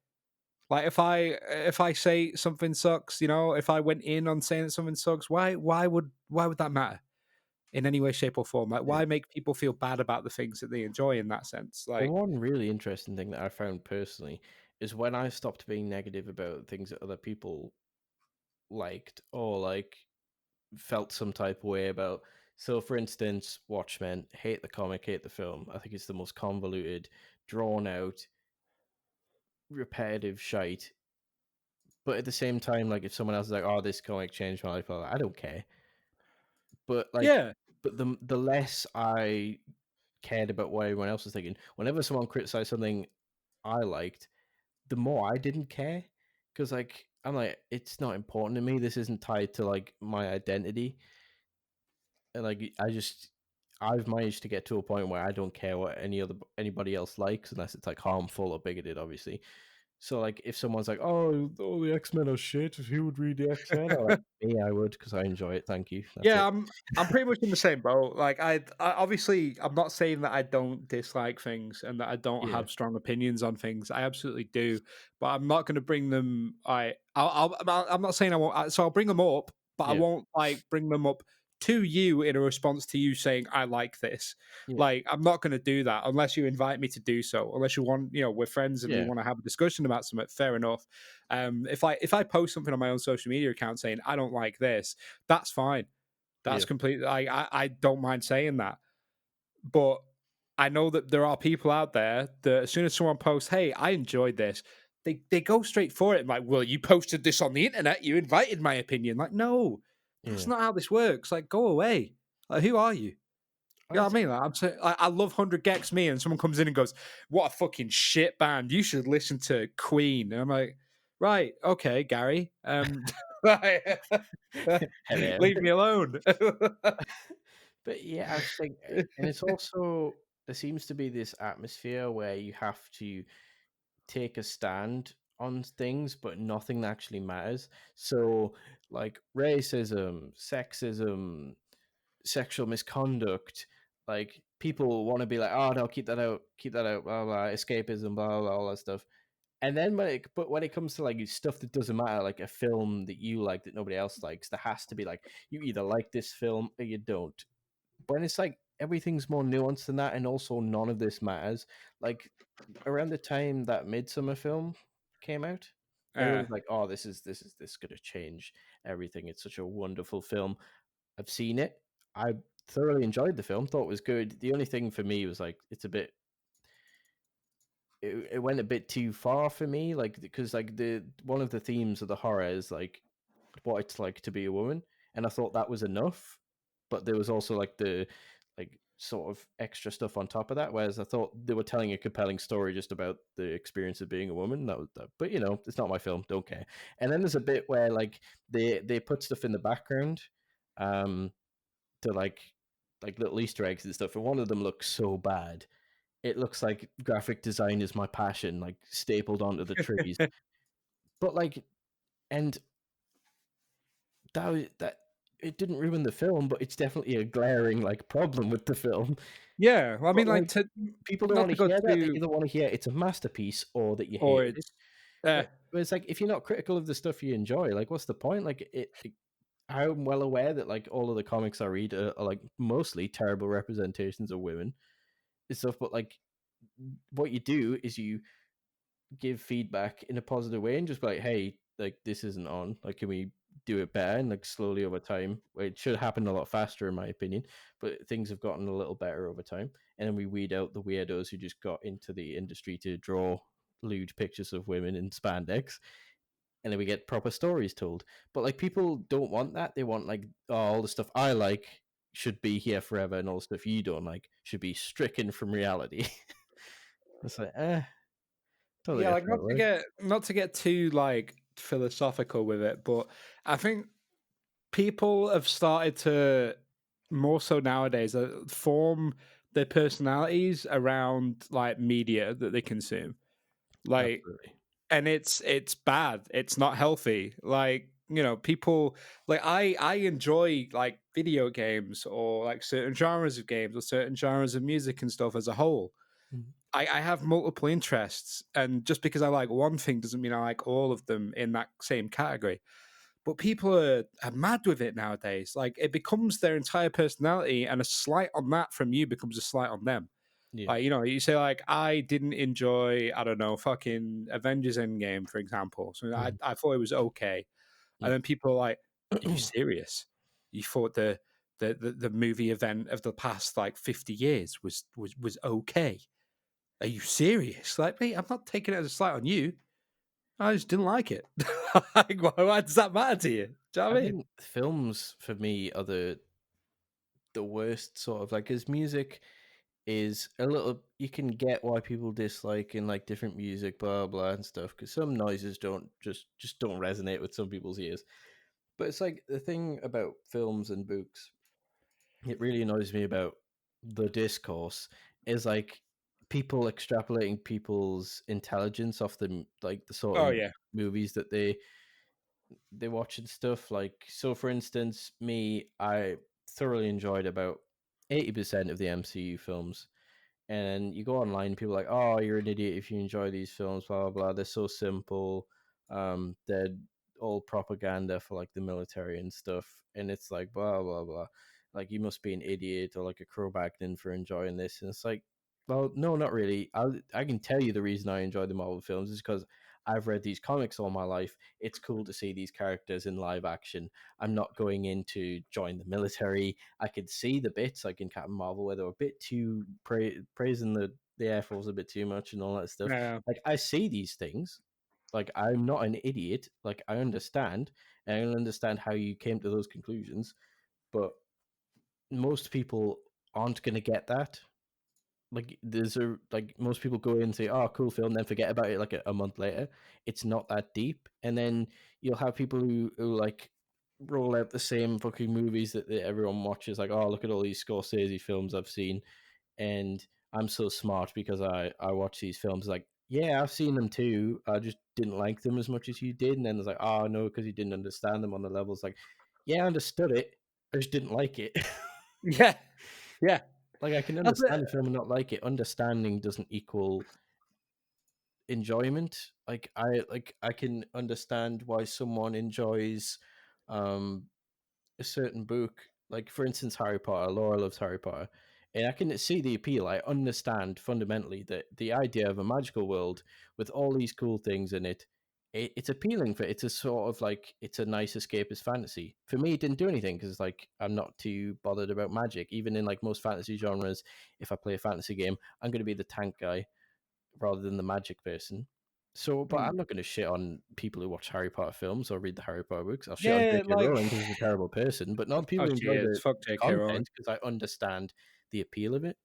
Like, if I say something sucks, if I went in on saying that something sucks, why would that matter in any way, shape, or form? Like, Yeah. why make people feel bad about the things that they enjoy in that sense? Well, Like, one really interesting thing that I found personally is when I stopped being negative about things that other people liked or like felt some type of way about. So, for instance, Watchmen, hate the comic, hate the film. I think it's the most convoluted, drawn out, repetitive shite. But at the same time, like if someone else is like, "Oh, this comic changed my life," I'm like, I don't care. But like, yeah, but the less I cared about what everyone else was thinking, whenever someone criticized something I liked, the more I didn't care because like I'm like, it's not important to me. This isn't tied to like my identity. And like I've managed to get to a point where I don't care what anybody else likes unless it's like harmful or bigoted, obviously. So like if someone's like, "Oh, the X-Men are shit," who would read the X-Men? I'm like, me, I would because I enjoy it. Thank you. That's yeah, it. I'm pretty much in the same boat. Like, I obviously I'm not saying that I don't dislike things and that I don't Yeah, have strong opinions on things. I absolutely do, but I'm not going to bring them. I'm not saying I won't. So I'll bring them up, but I yeah, won't like bring them up to you in a response to you saying I like this. yeah, Like, I'm not going to do that unless you invite me to do so. Unless you want, we're friends and we yeah, want to have a discussion about something. Fair enough. If I post something on my own social media account saying I don't like this, that's fine. That's yeah, completely. I don't mind saying that, but I know that there are people out there that as soon as someone posts, "Hey, I enjoyed this," they go straight for it. Like, well, you posted this on the internet. You invited my opinion. Like, no, that's yeah. not how this works. Like, go away. Like, who are you? You know I'd what I mean? say Like, I'm saying, I love 100 Gex Me, and someone comes in and goes, "What a fucking shit band! You should listen to Queen." And I'm like, right, okay, Gary. hello. Leave me alone. But yeah, I think, and it's also there seems to be this atmosphere where you have to take a stand on things, but nothing actually matters. So, like racism, sexism, sexual misconduct, like people want to be like, oh no, keep that out, blah blah, escapism, blah blah, all that stuff. And then but when it comes to like stuff that doesn't matter, like a film that you like that nobody else likes, there has to be like you either like this film or you don't. But it's like everything's more nuanced than that, and also none of this matters. Like around the time that Midsummer film came out, uh, everyone's like, "Oh, this is gonna change everything. It's such a wonderful film." I've seen it. I thoroughly enjoyed the film. Thought it was good. The only thing for me was like it's a bit. It went a bit too far for me, like because like the one of the themes of the horror is like what it's like to be a woman, and I thought that was enough. But there was also like the like sort of extra stuff on top of that. Whereas I thought they were telling a compelling story just about the experience of being a woman. That was that, but it's not my film. Don't care. And then there's a bit where like they put stuff in the background, um, to like little Easter eggs and stuff. And one of them looks so bad. It looks like graphic design is my passion, like stapled onto the trees. But like, and that it didn't ruin the film, but it's definitely a glaring like problem with the film. yeah, well, I But mean, like, like to people don't not want to to go hear that. They too, either want to hear it's a masterpiece or that you or hated it. it's, uh, But it's like if you're not critical of the stuff you enjoy, like what's the point? Like I'm well aware that like all of the comics I read are like mostly terrible representations of women and stuff. But like what you do is you give feedback in a positive way and just be like, hey, like this isn't on. Like, can we do it better? And like slowly over time, it should happen a lot faster, in my opinion. But things have gotten a little better over time. And then we weed out the weirdos who just got into the industry to draw lewd pictures of women in spandex. And then we get proper stories told. But like people don't want that. They want like, oh, all the stuff I like should be here forever, and all the stuff you don't like should be stricken from reality. It's like, totally yeah, get like, how not it to works. get not to get too, like, philosophical with it, but I think people have started to more so nowadays form their personalities around like media that they consume. Like, Absolutely. and it's bad. It's not healthy. Like, people like I enjoy like video games or like certain genres of games or certain genres of music and stuff as a whole. Mhm. I have multiple interests, and just because I like one thing doesn't mean I like all of them in that same category. But people are mad with it nowadays. Like, it becomes their entire personality, and a slight on that from you becomes a slight on them. Yeah. Like, you say like, I didn't enjoy, I don't know, fucking Avengers Endgame, for example. So Mhm. I thought it was okay. And Yeah. then people are like, are you serious? You thought the movie event of the past like 50 years was okay. Are you serious? Like, mate, I'm not taking it as a slight on you. I just didn't like it. Like, why does that matter to you? Do you know I what I mean? think films for me are the worst sort of like, because music is a little, you can get why people dislike in like different music, blah blah and stuff, because some noises don't just don't resonate with some people's ears. But it's like the thing about films and books, it really annoys me about the discourse is like people extrapolating people's intelligence off like the sort Oh of yeah. movies that they watch and stuff. Like, so for instance, me, I thoroughly enjoyed about 80% of the MCU films. And you go online, people are like, "Oh, you're an idiot if you enjoy these films." Blah blah blah. They're so simple. They're all propaganda for like the military and stuff. And it's like blah blah blah. Like, you must be an idiot or like a Cro-Magnon for enjoying this. And it's like, well, no, not really. I can tell you the reason I enjoy the Marvel films is because I've read these comics all my life. It's cool to see these characters in live action. I'm not going in to join the military. I could see the bits like in Captain Marvel where they were a bit too praising the Air Force a bit too much and all that stuff. Yeah. Like, I see these things. Like, I'm not an idiot. Like, I understand, and I understand how you came to those conclusions. But most people aren't going to get that. Like, there's a like most people go in and say, "Oh, cool film," then forget about it like a month later. It's not that deep, and then you'll have people who like roll out the same fucking movies that everyone watches. Like, "Oh, look at all these Scorsese films I've seen, and I'm so smart because I watch these films." Like, yeah, I've seen them too. I just didn't like them as much as you did. And then it's like, "Oh no, because you didn't understand them on the levels." Like, yeah, I understood it. I just didn't like it. Yeah. Yeah. Like, I can That's it. understand a film and not like it. Understanding doesn't equal enjoyment. Like, I can understand why someone enjoys um a certain book. Like, for instance, Harry Potter. Laura loves Harry Potter. And I can see the appeal. I understand fundamentally that the idea of a magical world with all these cool things in it, it's appealing. For it's a sort of like, it's a nice escapist fantasy. For me, it didn't do anything because like I'm not too bothered about magic. Even in like most fantasy genres, if I play a fantasy game, I'm going to be the tank guy rather than the magic person. So, but Mm. I'm not going to shit on people who watch Harry Potter films or read the Harry Potter books. I'll shit on Yeah, J.K. like Rowling because she's a terrible person, but not people oh who she enjoy is. the Fuck JK Rowling. content because I understand the appeal of it.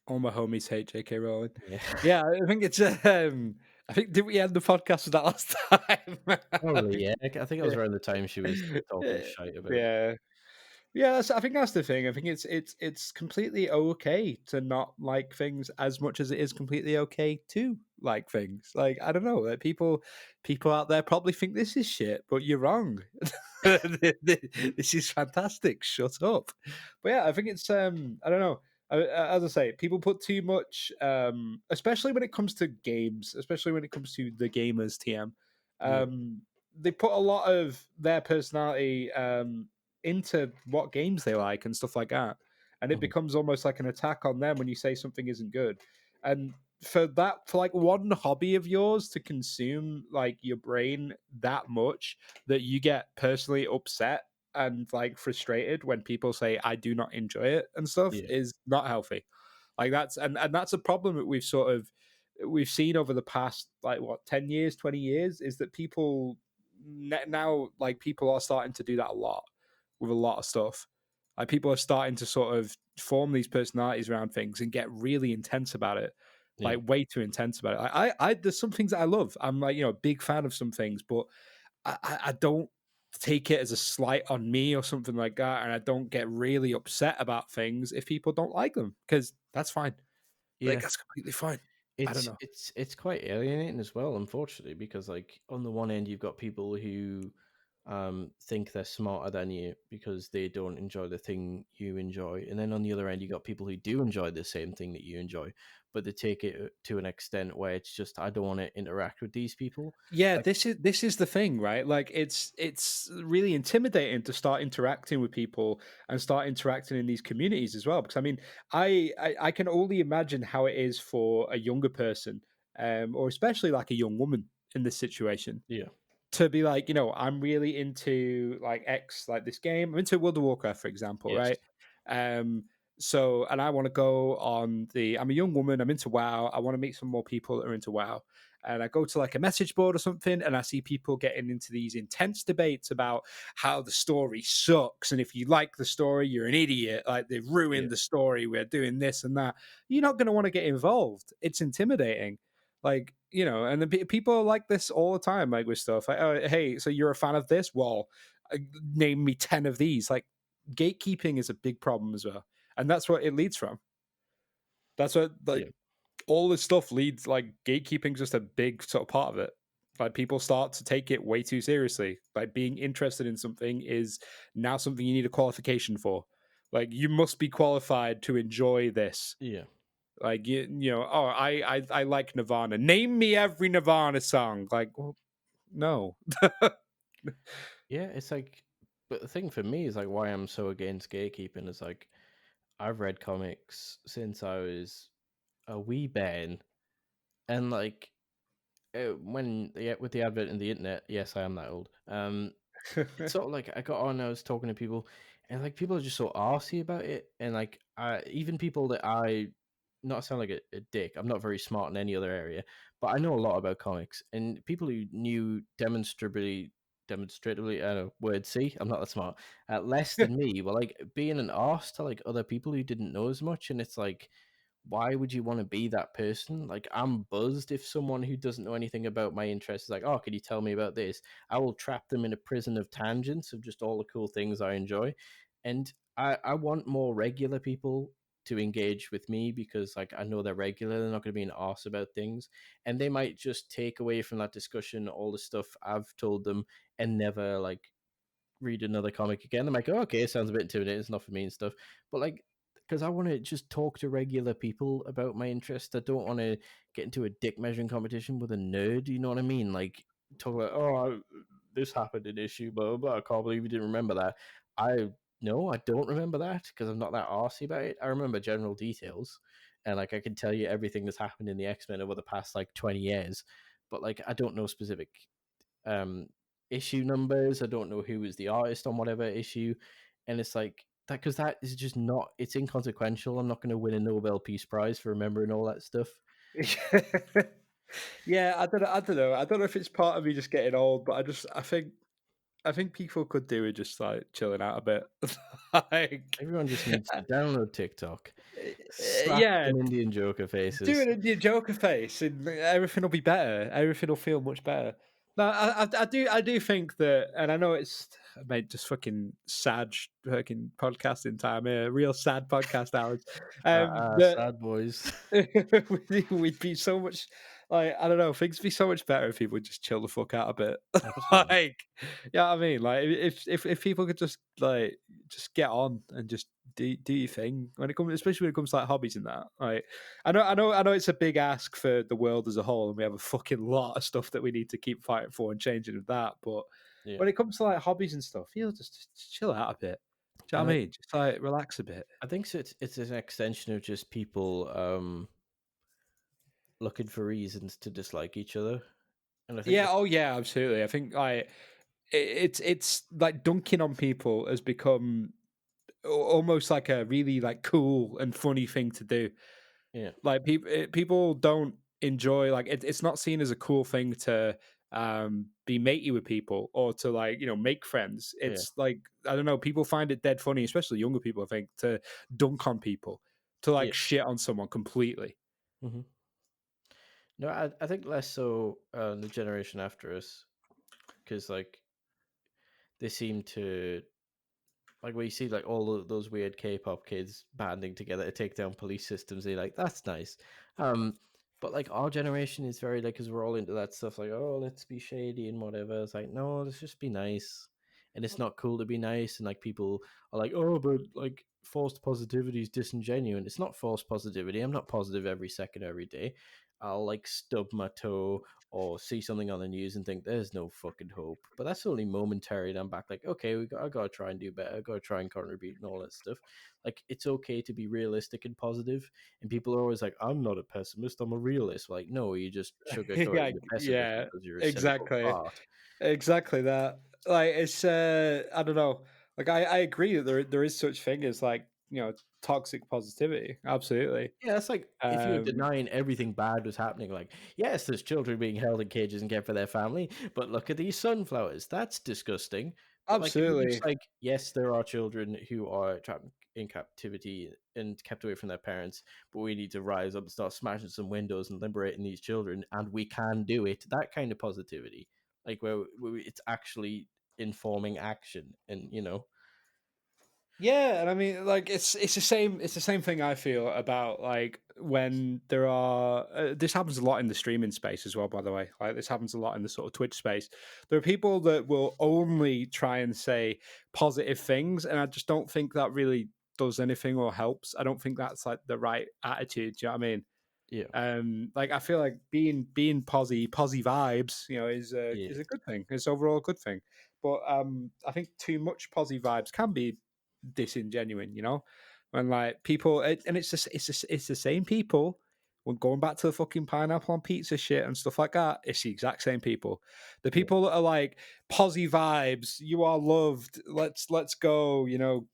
All my homies hate JK Rowling. Yeah, Yeah, I think it's I think did we end the podcast with that last probably. time? Yeah, I think it was Yeah. around the time she was talking shite about. Yeah. Yeah, I think that's the thing. I think it's completely okay to not like things as much as it is completely okay to like things. Like, I don't know, like people out there probably think this is shit, but you're wrong. This is fantastic. Shut up. But yeah, I think it's I don't know. As I say, people put too much, especially when it comes to games, especially when it comes to the gamers TM. Yeah, They put a lot of their personality into what games they like and stuff like that. And it mhm, becomes almost like an attack on them when you say something isn't good. And for like one hobby of yours to consume like your brain that much that you get personally upset and like frustrated when people say I do not enjoy it and stuff yeah, is not healthy. Like and that's a problem that we've seen over the past like what 10 years 20 years is that people now like people are starting to do that a lot with a lot of stuff. Like people are starting to sort of form these personalities around things and get really intense about it, yeah, like way too intense about it. Like, there's some things that I love. I'm like a big fan of some things, but I don't take it as a slight on me or something like that, and I don't get really upset about things if people don't like them because That's fine. Like, Yeah. that's completely fine. I don't It's know. it's it's quite alienating as well, unfortunately, because like on the one end you've got people who think they're smarter than you because they don't enjoy the thing you enjoy, and then on the other end you got people who do enjoy the same thing that you enjoy, but they take it to an extent where it's just I don't want to interact with these people. Yeah, Like this is the thing, right? Like it's really intimidating to start interacting with people and start interacting in these communities as well. Because I mean, I can only imagine how it is for a younger person, or especially like a young woman in this situation yeah, to be like, I'm really into like X, like this game. I'm into World of Warcraft, for example, yes, right? Um, so, and I want to go on the. I'm a young woman. I'm into WoW. I want to meet some more people that are into WoW. And I go to like a message board or something, and I see people getting into these intense debates about how the story sucks, and if you like the story, you're an idiot. Like they've yeah, ruined the story. We're doing this and that. You're not going to want to get involved. It's intimidating. Like, and then people are like this all the time, like with stuff. Like, oh, hey, so you're a fan of this? Well, name me 10 of these. Like, gatekeeping is a big problem as well. And that's what it leads from. That's what, like, yeah, all this stuff leads, like, gatekeeping is just a big sort of part of it. Like, people start to take it way too seriously. Like, being interested in something is now something you need a qualification for. Like, you must be qualified to enjoy this. yeah, Like oh, I like Nirvana. Name me every Nirvana song. Like, well, no. yeah. It's like, but the thing for me is like why I'm so against gatekeeping is like I've read comics since I was a wee bairn, and like when yeah, with the advent in the internet, yes, I am that old. It's sort of like I got on, I was talking to people, and like people are just so arsy about it, and like even people that I not sound like a dick. I'm not very smart in any other area, but I know a lot about comics, and people who knew demonstratively, I don't know, word C, I'm not that smart, less than me, were like being an arse to like other people who didn't know as much, and it's like why would you want to be that person? Like, I'm buzzed if someone who doesn't know anything about my interests is like, oh, could you tell me about this? I will trap them in a prison of tangents of just all the cool things I enjoy. And I want more regular people to engage with me because, like, I know they're regular. They're not going to be an arse about things. And they might just take away from that discussion all the stuff I've told them and never, like, read another comic again. I'm like, oh, okay, it sounds a bit intimidating. It's not for me and stuff. But like, because I want to just talk to regular people about my interests. I don't want to get into a dick measuring competition with a nerd. You know what I mean? Like, talk about, oh, this happened in issue, blah, blah, blah. I can't believe you didn't remember that. I, no, I don't remember that because I'm not that arsy about it. I remember general details. And like, I can tell you everything that's happened in the X-Men over the past like 20 years. But like, I don't know specific um issue numbers. I don't know who was the artist on whatever issue, and it's like that because that is just not. It's inconsequential. I'm not going to win a Nobel Peace Prize for remembering all that stuff. Yeah, I don't know. I don't know if it's part of me just getting old, but I think people could do with just like chilling out a bit. Like, Everyone just needs to download TikTok, slap yeah, some Indian Joker do faces. it in your Joker face, and everything will be better. Everything will feel much better. No, I do think that, and I know it's mate, just fucking sad, fucking podcasting time here, real sad podcast hours. That Sad boys. we'd be so much like I don't know, things would be so much better if people would just chill the fuck out a bit. Absolutely. Like, yeah, I mean, like if people could just like just get on and just do your thing when it comes, especially when it comes to like hobbies and that. Like, I know, it's a big ask for the world as a whole, and we have a fucking lot of stuff that we need to keep fighting for and changing with that. But Yeah, when it comes to like hobbies and stuff, you know, just chill out a bit. Do you know and what I mean? Just like relax a bit. I think so it's an extension of just people looking for reasons to dislike each other, and I think Yeah, that oh yeah, absolutely. I think like it's like dunking on people has become almost like a really like cool and funny thing to do. yeah, Like people don't enjoy like it's not seen as a cool thing to be matey with people or to like make friends. yeah, It's like I don't know, people find it dead funny, especially younger people. I think to dunk on people, to yeah. like shit on someone completely. Hmm. No, I think less so the generation after us because like they seem to like where you see like all those weird K-pop kids banding together to take down police systems. They like that's nice. Um, but like our generation is very like, because we're all into that stuff. Like, oh, let's be shady and whatever. It's like, no, let's just be nice. And it's not cool to be nice. And like people are like, oh, but like forced positivity is disingenuous. It's not forced positivity. I'm not positive every second, every day. I'll like stub my toe or see something on the news and think there's no fucking hope. But that's only momentary. And I'm back like, okay, I gotta try and do better. I gotta try and contribute and all that stuff. Like it's okay to be realistic and positive. And people are always like, I'm not a pessimist, I'm a realist. Like, no, you just Yeah, sugarcoating the pessimism yeah, because you're a cynical exactly, fart. exactly that. Like it's, I don't know. Like I agree that there is such thing as like toxic positivity. Absolutely. Yeah, it's like if you're Um, denying everything bad was happening, like, yes, there's children being held in cages and kept for their family, but look at these sunflowers. That's disgusting. But like if you're absolutely. just like, yes, there are children who are trapped in captivity and kept away from their parents, but we need to rise up and start smashing some windows and liberating these children, and we can do it. That kind of positivity. Like where it's actually informing action and Yeah, and I mean, like, it's the same thing I feel about like when there are. This happens a lot in the streaming space as well, by the way. Like, this happens a lot in the sort of Twitch space. There are people that will only try and say positive things, and I just don't think that really does anything or helps. I don't think that's like the right attitude. Do you know what I mean? yeah, Like I feel like being posy vibes, is yeah, a good thing. It's overall a good thing. But I think too much posy vibes can be disingenuine, when like people and it's the same people. When going back to the fucking pineapple on pizza shit and stuff like that, it's the exact same people. The yeah, people that are like posy vibes, you are loved, let's go,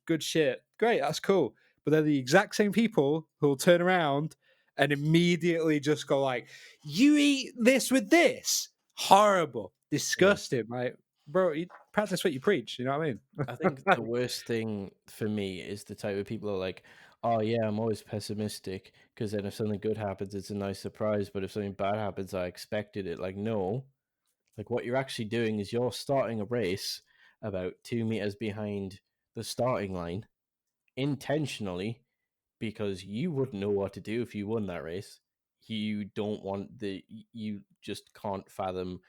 good shit, great, that's cool. But they're the exact same people who will turn around and immediately just go like, "You eat this with this? Horrible, yeah. disgusting!" Like, bro, you practice what you preach. You know what I mean? I think the worst thing for me is the type of people who are like, "Oh yeah, I'm always pessimistic because then if something good happens, it's a nice surprise. But if something bad happens, I expected it." Like, no, like what you're actually doing is you're starting a race about 2 meters behind the starting line intentionally because you wouldn't know what to do if you won that race. You don't want you just can't fathom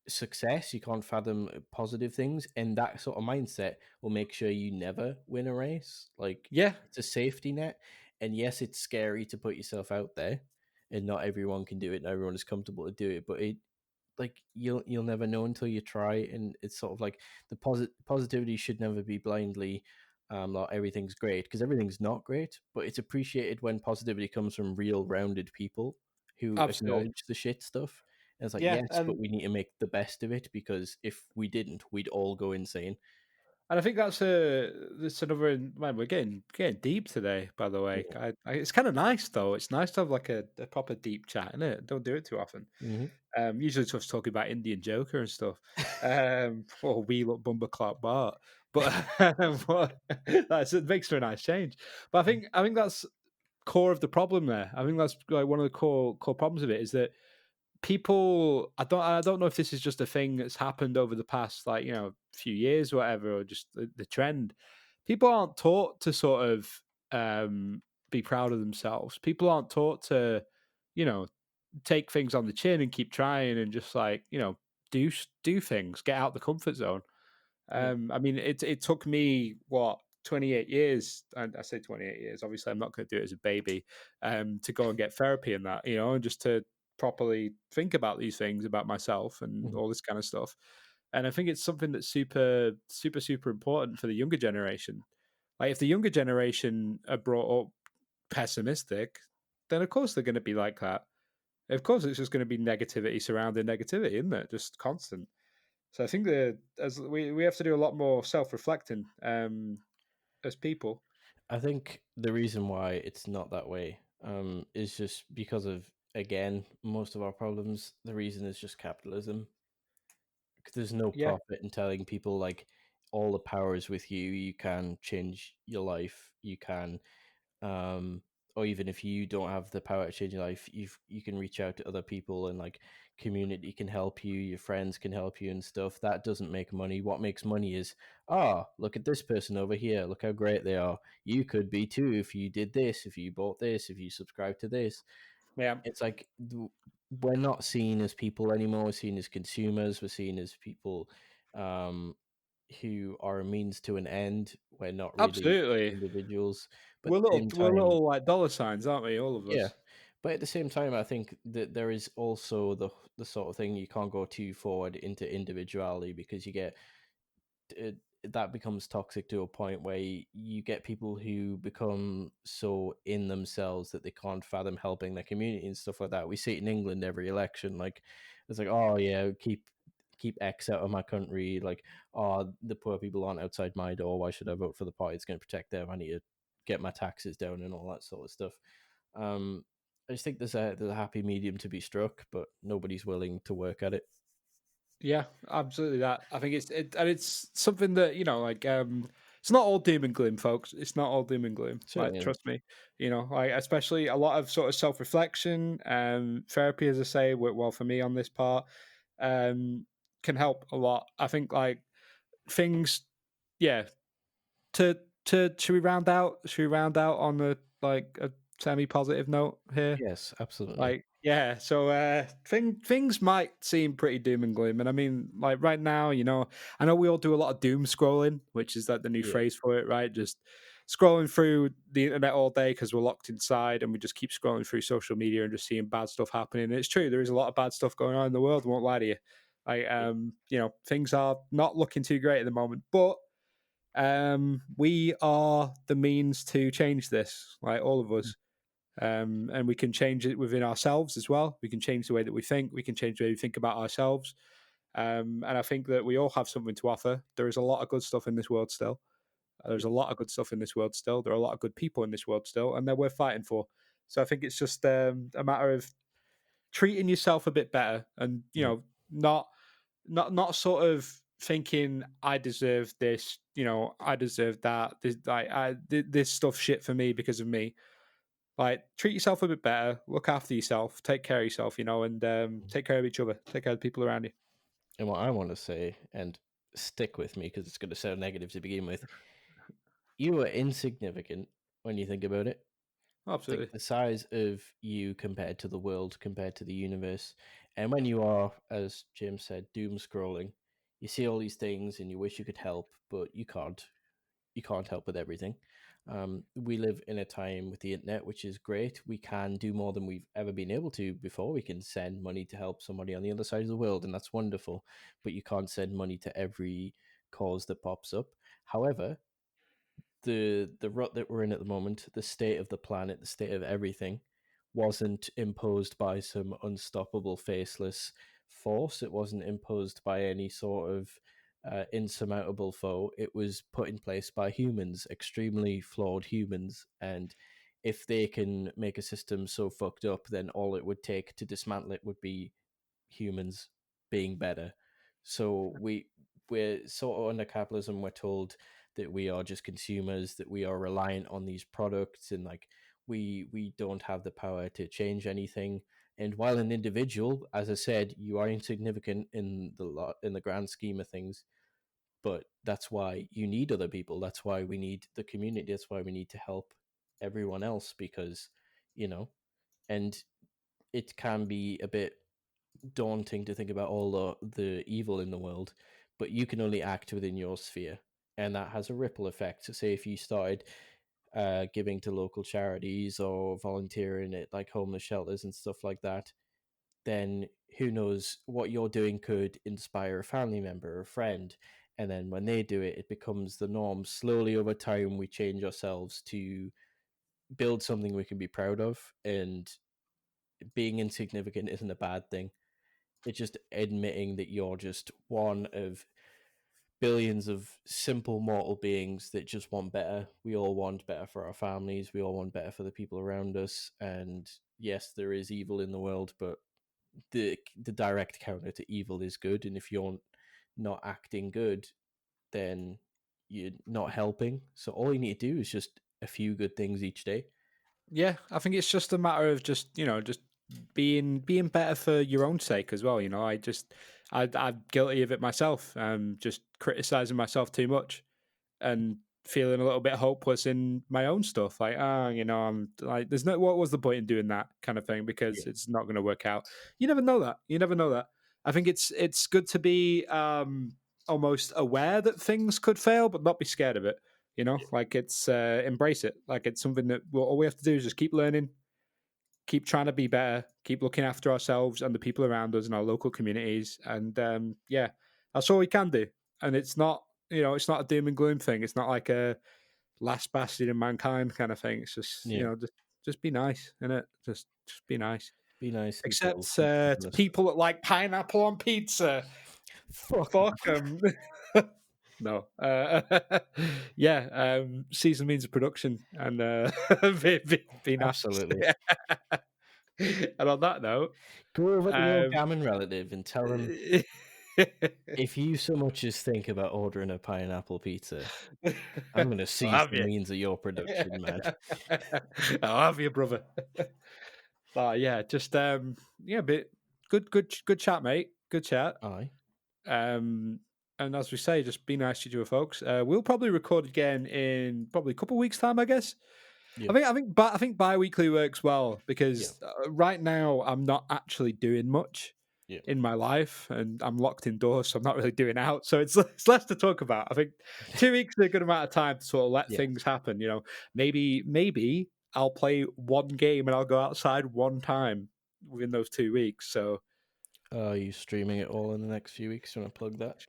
success, you can't fathom positive things, and that sort of mindset will make sure you never win a race. Like Yeah, it's a safety net, and yes, it's scary to put yourself out there, and not everyone can do it. Not everyone is comfortable to do it, but it like you'll never know until you try, and it's sort of like the positivity should never be blindly. Like everything's great because everything's not great, but it's appreciated when positivity comes from real rounded people who absolutely. acknowledge the shit stuff. And it's like, Yeah, yes, but and we need to make the best of it because if we didn't, we'd all go insane. I think that's another. Man, we're getting deep today. By the way, Yeah. it's kind of nice though. It's nice to have like a proper deep chat, isn't it? Don't do it too often. Hmm. Usually just talking about Indian Joker and stuff, or Wheel Up Bumper Clock Bart. But, it makes for a nice change. But I think that's core of the problem there. I think that's like one of the core problems of it is that people. I don't know if this is just a thing that's happened over the past like few years or whatever, or just the trend. People aren't taught to sort of be proud of themselves. People aren't taught to you know take things on the chin and keep trying and just like do things, get out the comfort zone. Yeah. I mean, it took me what 28 years, and I say 28 years. Obviously, I'm not going to do it as a baby, to go and get therapy and that, and just to properly think about these things about myself and Hmm. all this kind of stuff. And I think it's something that's super, super, super important for the younger generation. Like, if the younger generation are brought up pessimistic, then of course they're going to be like that. Of course, it's just going to be negativity surrounding negativity, isn't it? Just constant. So I think that as we have to do a lot more self reflecting as people. I think the reason why it's not that way is just because of, again, most of our problems. The reason is just capitalism. 'Cause there's no Yeah, profit in telling people like all the power is with you. You can change your life. You can, um, or even if you don't have the power to change your life, you can reach out to other people, and like community can help you, your friends can help you and stuff. That doesn't make money. What makes money is, ah, look at this person over here, look how great they are. You could be too if you did this, if you bought this, if you subscribe to this. Yeah, It's like we're not seen as people anymore. We're seen as consumers. We're seen as people um, who are a means to an end. We're not really absolutely. individuals. But We're at the little same we're time, little like dollar signs, aren't we? All of yeah. us. But at the same time, I think that there is also the sort of thing, you can't go too forward into individuality, because you get it, that becomes toxic to a point where you get people who become so in themselves that they can't fathom helping their community and stuff like that. We see it in England every election. Like it's like, oh yeah, keep X out of my country. Like, oh, the poor people aren't outside my door. Why should I vote for the party that's going to protect them? I need to get my taxes down and all that sort of stuff. Um, I just think there's a happy medium to be struck, but nobody's willing to work at it. Yeah, absolutely. That I think and it's something that like it's not all doom and gloom, folks. It's not all doom and gloom. Like Certainly isn't. trust me, like especially a lot of sort of self reflection, therapy, as I say, worked well for me on this part. Um, can help a lot. I think like things, yeah. To should we round out? Should we round out on a semi positive note here? Yes, absolutely. Like, yeah, so things might seem pretty doom and gloom. And I mean, like right now, I know we all do a lot of doom scrolling, which is like the new Yeah. phrase for it, right? Just scrolling through the internet all day because we're locked inside and we just keep scrolling through social media and just seeing bad stuff happening. And it's true, there is a lot of bad stuff going on in the world, I won't lie to you. Like Yeah. things are not looking too great at the moment. But we are the means to change this, like all of us. And we can change it within ourselves as well. We can change the way that we think. We can change the way we think about ourselves. And I think that we all have something to offer. There is a lot of good stuff in this world still. There's a lot of good stuff in this world still. There are a lot of good people in this world still, and they're worth fighting for. So I think it's just a matter of treating yourself a bit better, and Yeah. not not sort of thinking I deserve this, I deserve that. This stuff shit for me because of me. Like, treat yourself a bit better, look after yourself, take care of yourself, and take care of each other, take care of the people around you. And what I want to say, and stick with me because it's going to sound negative to begin with, you are insignificant when you think about it. Like Absolutely. the size of you compared to the world, compared to the universe. And when you are, as James said, doom scrolling, you see all these things and you wish you could help, but you can't help with everything. We live in a time with the internet, which is great. We can do more than we've ever been able to before. We can send money to help somebody on the other side of the world, and that's wonderful. But you can't send money to every cause that pops up. However, the rut that we're in at the moment, the state of the planet, the state of everything, wasn't imposed by some unstoppable, faceless force. It wasn't imposed by any sort of insurmountable foe. It was put in place by humans, extremely flawed humans. And if they can make a system so fucked up, then all it would take to dismantle it would be humans being better. So we're sort of under capitalism. We're told that we are just consumers, that we are reliant on these products, and like we don't have the power to change anything. And while an individual, as I said, you are insignificant in the grand scheme of things, but that's why you need other people. That's why we need the community. That's why we need to help everyone else, because you know, and it can be a bit daunting to think about all the evil in the world, but you can only act within your sphere, and that has a ripple effect. So, say if you started giving to local charities or volunteering at like homeless shelters and stuff like that, then who knows what you're doing could inspire a family member or a friend. And then when they do it, it becomes the norm. Slowly over time, we change ourselves to build something we can be proud of. And being insignificant isn't a bad thing. It's just admitting that you're just one of billions of simple mortal beings that just want better. We all want better for our families. We all want better for the people around us. And yes, there is evil in the world, but the direct counter to evil is good. And if you're not acting good, then you're not helping. So all you need to do is just a few good things each day. Yeah, I think it's just a matter of just just being better for your own sake as well. I'm guilty of it myself. Just criticizing myself too much and feeling a little bit hopeless in my own stuff. Like, I'm like, there's no, what was the point in doing that kind of thing? Yeah, Because it's not going to work out. You never know that. You never know that. I think it's good to be almost aware that things could fail, but not be scared of it. yeah, Like it's embrace it. Like it's something that all we have to do is just keep learning, keep trying to be better, keep looking after ourselves and the people around us in our local communities, and yeah, that's all we can do. And it's not, it's not a doom and gloom thing. It's not like a last bastion of mankind kind of thing. It's just, yeah. just be nice, innit? Just be nice. Be nice and Except cool. Keep to moving us. people that like pineapple on pizza. Fuck Fuck off. them. No. Yeah, season means of production and be nice. Absolutely. And on that note, Go over to your um, gammon relative and tell them if you so much as think about ordering a pineapple pizza, I'm gonna I'll seize have the you. means of your production, man. I'll have you, brother. But yeah, just yeah, bit good chat, mate. Good chat. Aye. Um, and as we say, just be nice to your folks. We'll probably record again in probably a couple of weeks' time, I guess. Yeah. I think bi-weekly works well Yeah. because right now I'm not actually doing much Yeah. in my life, and I'm locked indoors, so I'm not really doing out. So it's it's less to talk about. I think 2 weeks is a good amount of time to sort of let Yeah. things happen. Maybe I'll play one game and I'll go outside one time within those 2 weeks. So Are you streaming it all in the next few weeks? Do you want to plug that?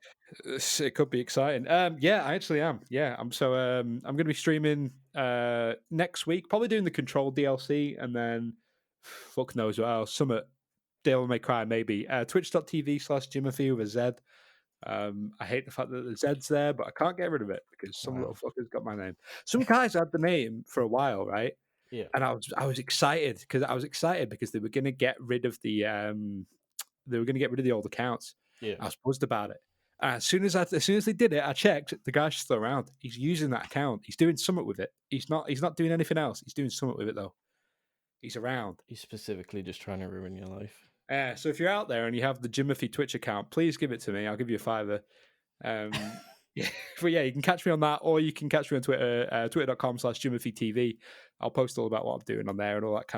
it could be exciting. Yeah, I actually am. Yeah, I'm going to be streaming next week, probably doing the Control DLC, and then fuck knows what else. Summit Devil May Cry maybe. Twitch.tv/Jimothy with a Z. I hate the fact that the Z's there, but I can't get rid of it because some Wow. little fuckers got my name. Some guys had the name for a while, right? Yeah. And I was excited because they were going to get rid of the old accounts. Yeah. I was buzzed about it. As soon as they did it, I checked. The guy's still around. He's using that account. He's doing something with it. He's not doing anything else. He's doing something with it though. He's around. He's specifically just trying to ruin your life. So if you're out there and you have the Jimothy Twitch account, please give it to me. I'll give you a fiver. Yeah, but yeah, you can catch me on that, or you can catch me on Twitter, twitter.com/JimothyTV. I'll post all about what I'm doing on there and all that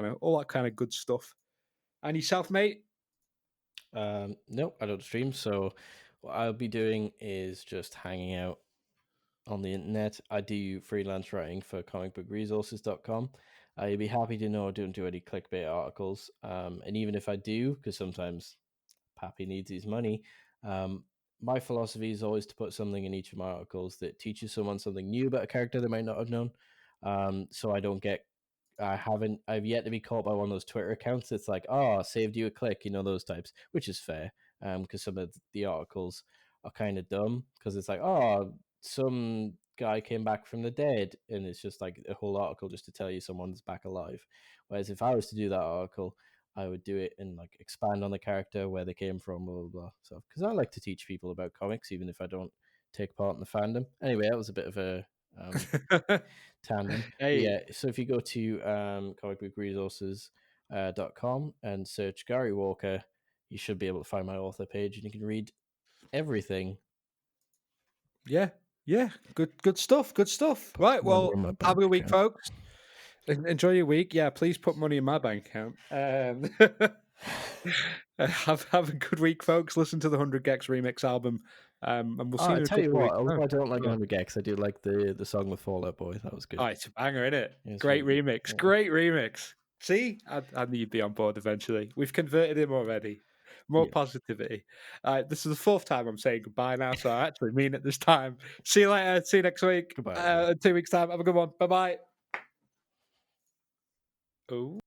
kind of good stuff. And yourself, mate? Nope, I don't stream. So what I'll be doing is just hanging out on the internet. I do freelance writing for comicbookresources.com. You'd be happy to know I don't do any clickbait articles. And even if I do, because sometimes Pappy needs his money, um, my philosophy is always to put something in each of my articles that teaches someone something new about a character they might not have known. So I've yet to be caught by one of those Twitter accounts that's like, oh, saved you a click, those types, which is fair. Because some of the articles are kind of dumb because it's like, oh, some guy came back from the dead, and it's just like a whole article just to tell you someone's back alive. Whereas if I was to do that article, I would do it and like expand on the character, where they came from, blah blah blah. So because I like to teach people about comics, even if I don't take part in the fandom. Anyway, that was a bit of a tandem. But Hey, yeah, so if you go to comicbookresources.com and search Gary Walker, you should be able to find my author page, and you can read everything. yeah, yeah, good stuff, good stuff. Right, Money in well, my have a bank good week, account. folks. Enjoy your week. Yeah, please put money in my bank account. Have a good week, folks. Listen to the 100 Gex remix album, and we'll Oh, see you I in a tell you couple of what, weeks' although time. I don't like Go on. 100 Gex, I do like the song with Fall Out Boy. That was good. Oh, it's a banger, isn't it? It's Great really good. remix. Yeah. Great remix. See, I knew you'd be on board eventually. We've converted him already. More Yeah. positivity. This is the fourth time I'm saying goodbye now, so I actually mean it this time. See you later. See you next week. Goodbye, everyone. 2 weeks' time. Have a good one. Bye bye. Oh.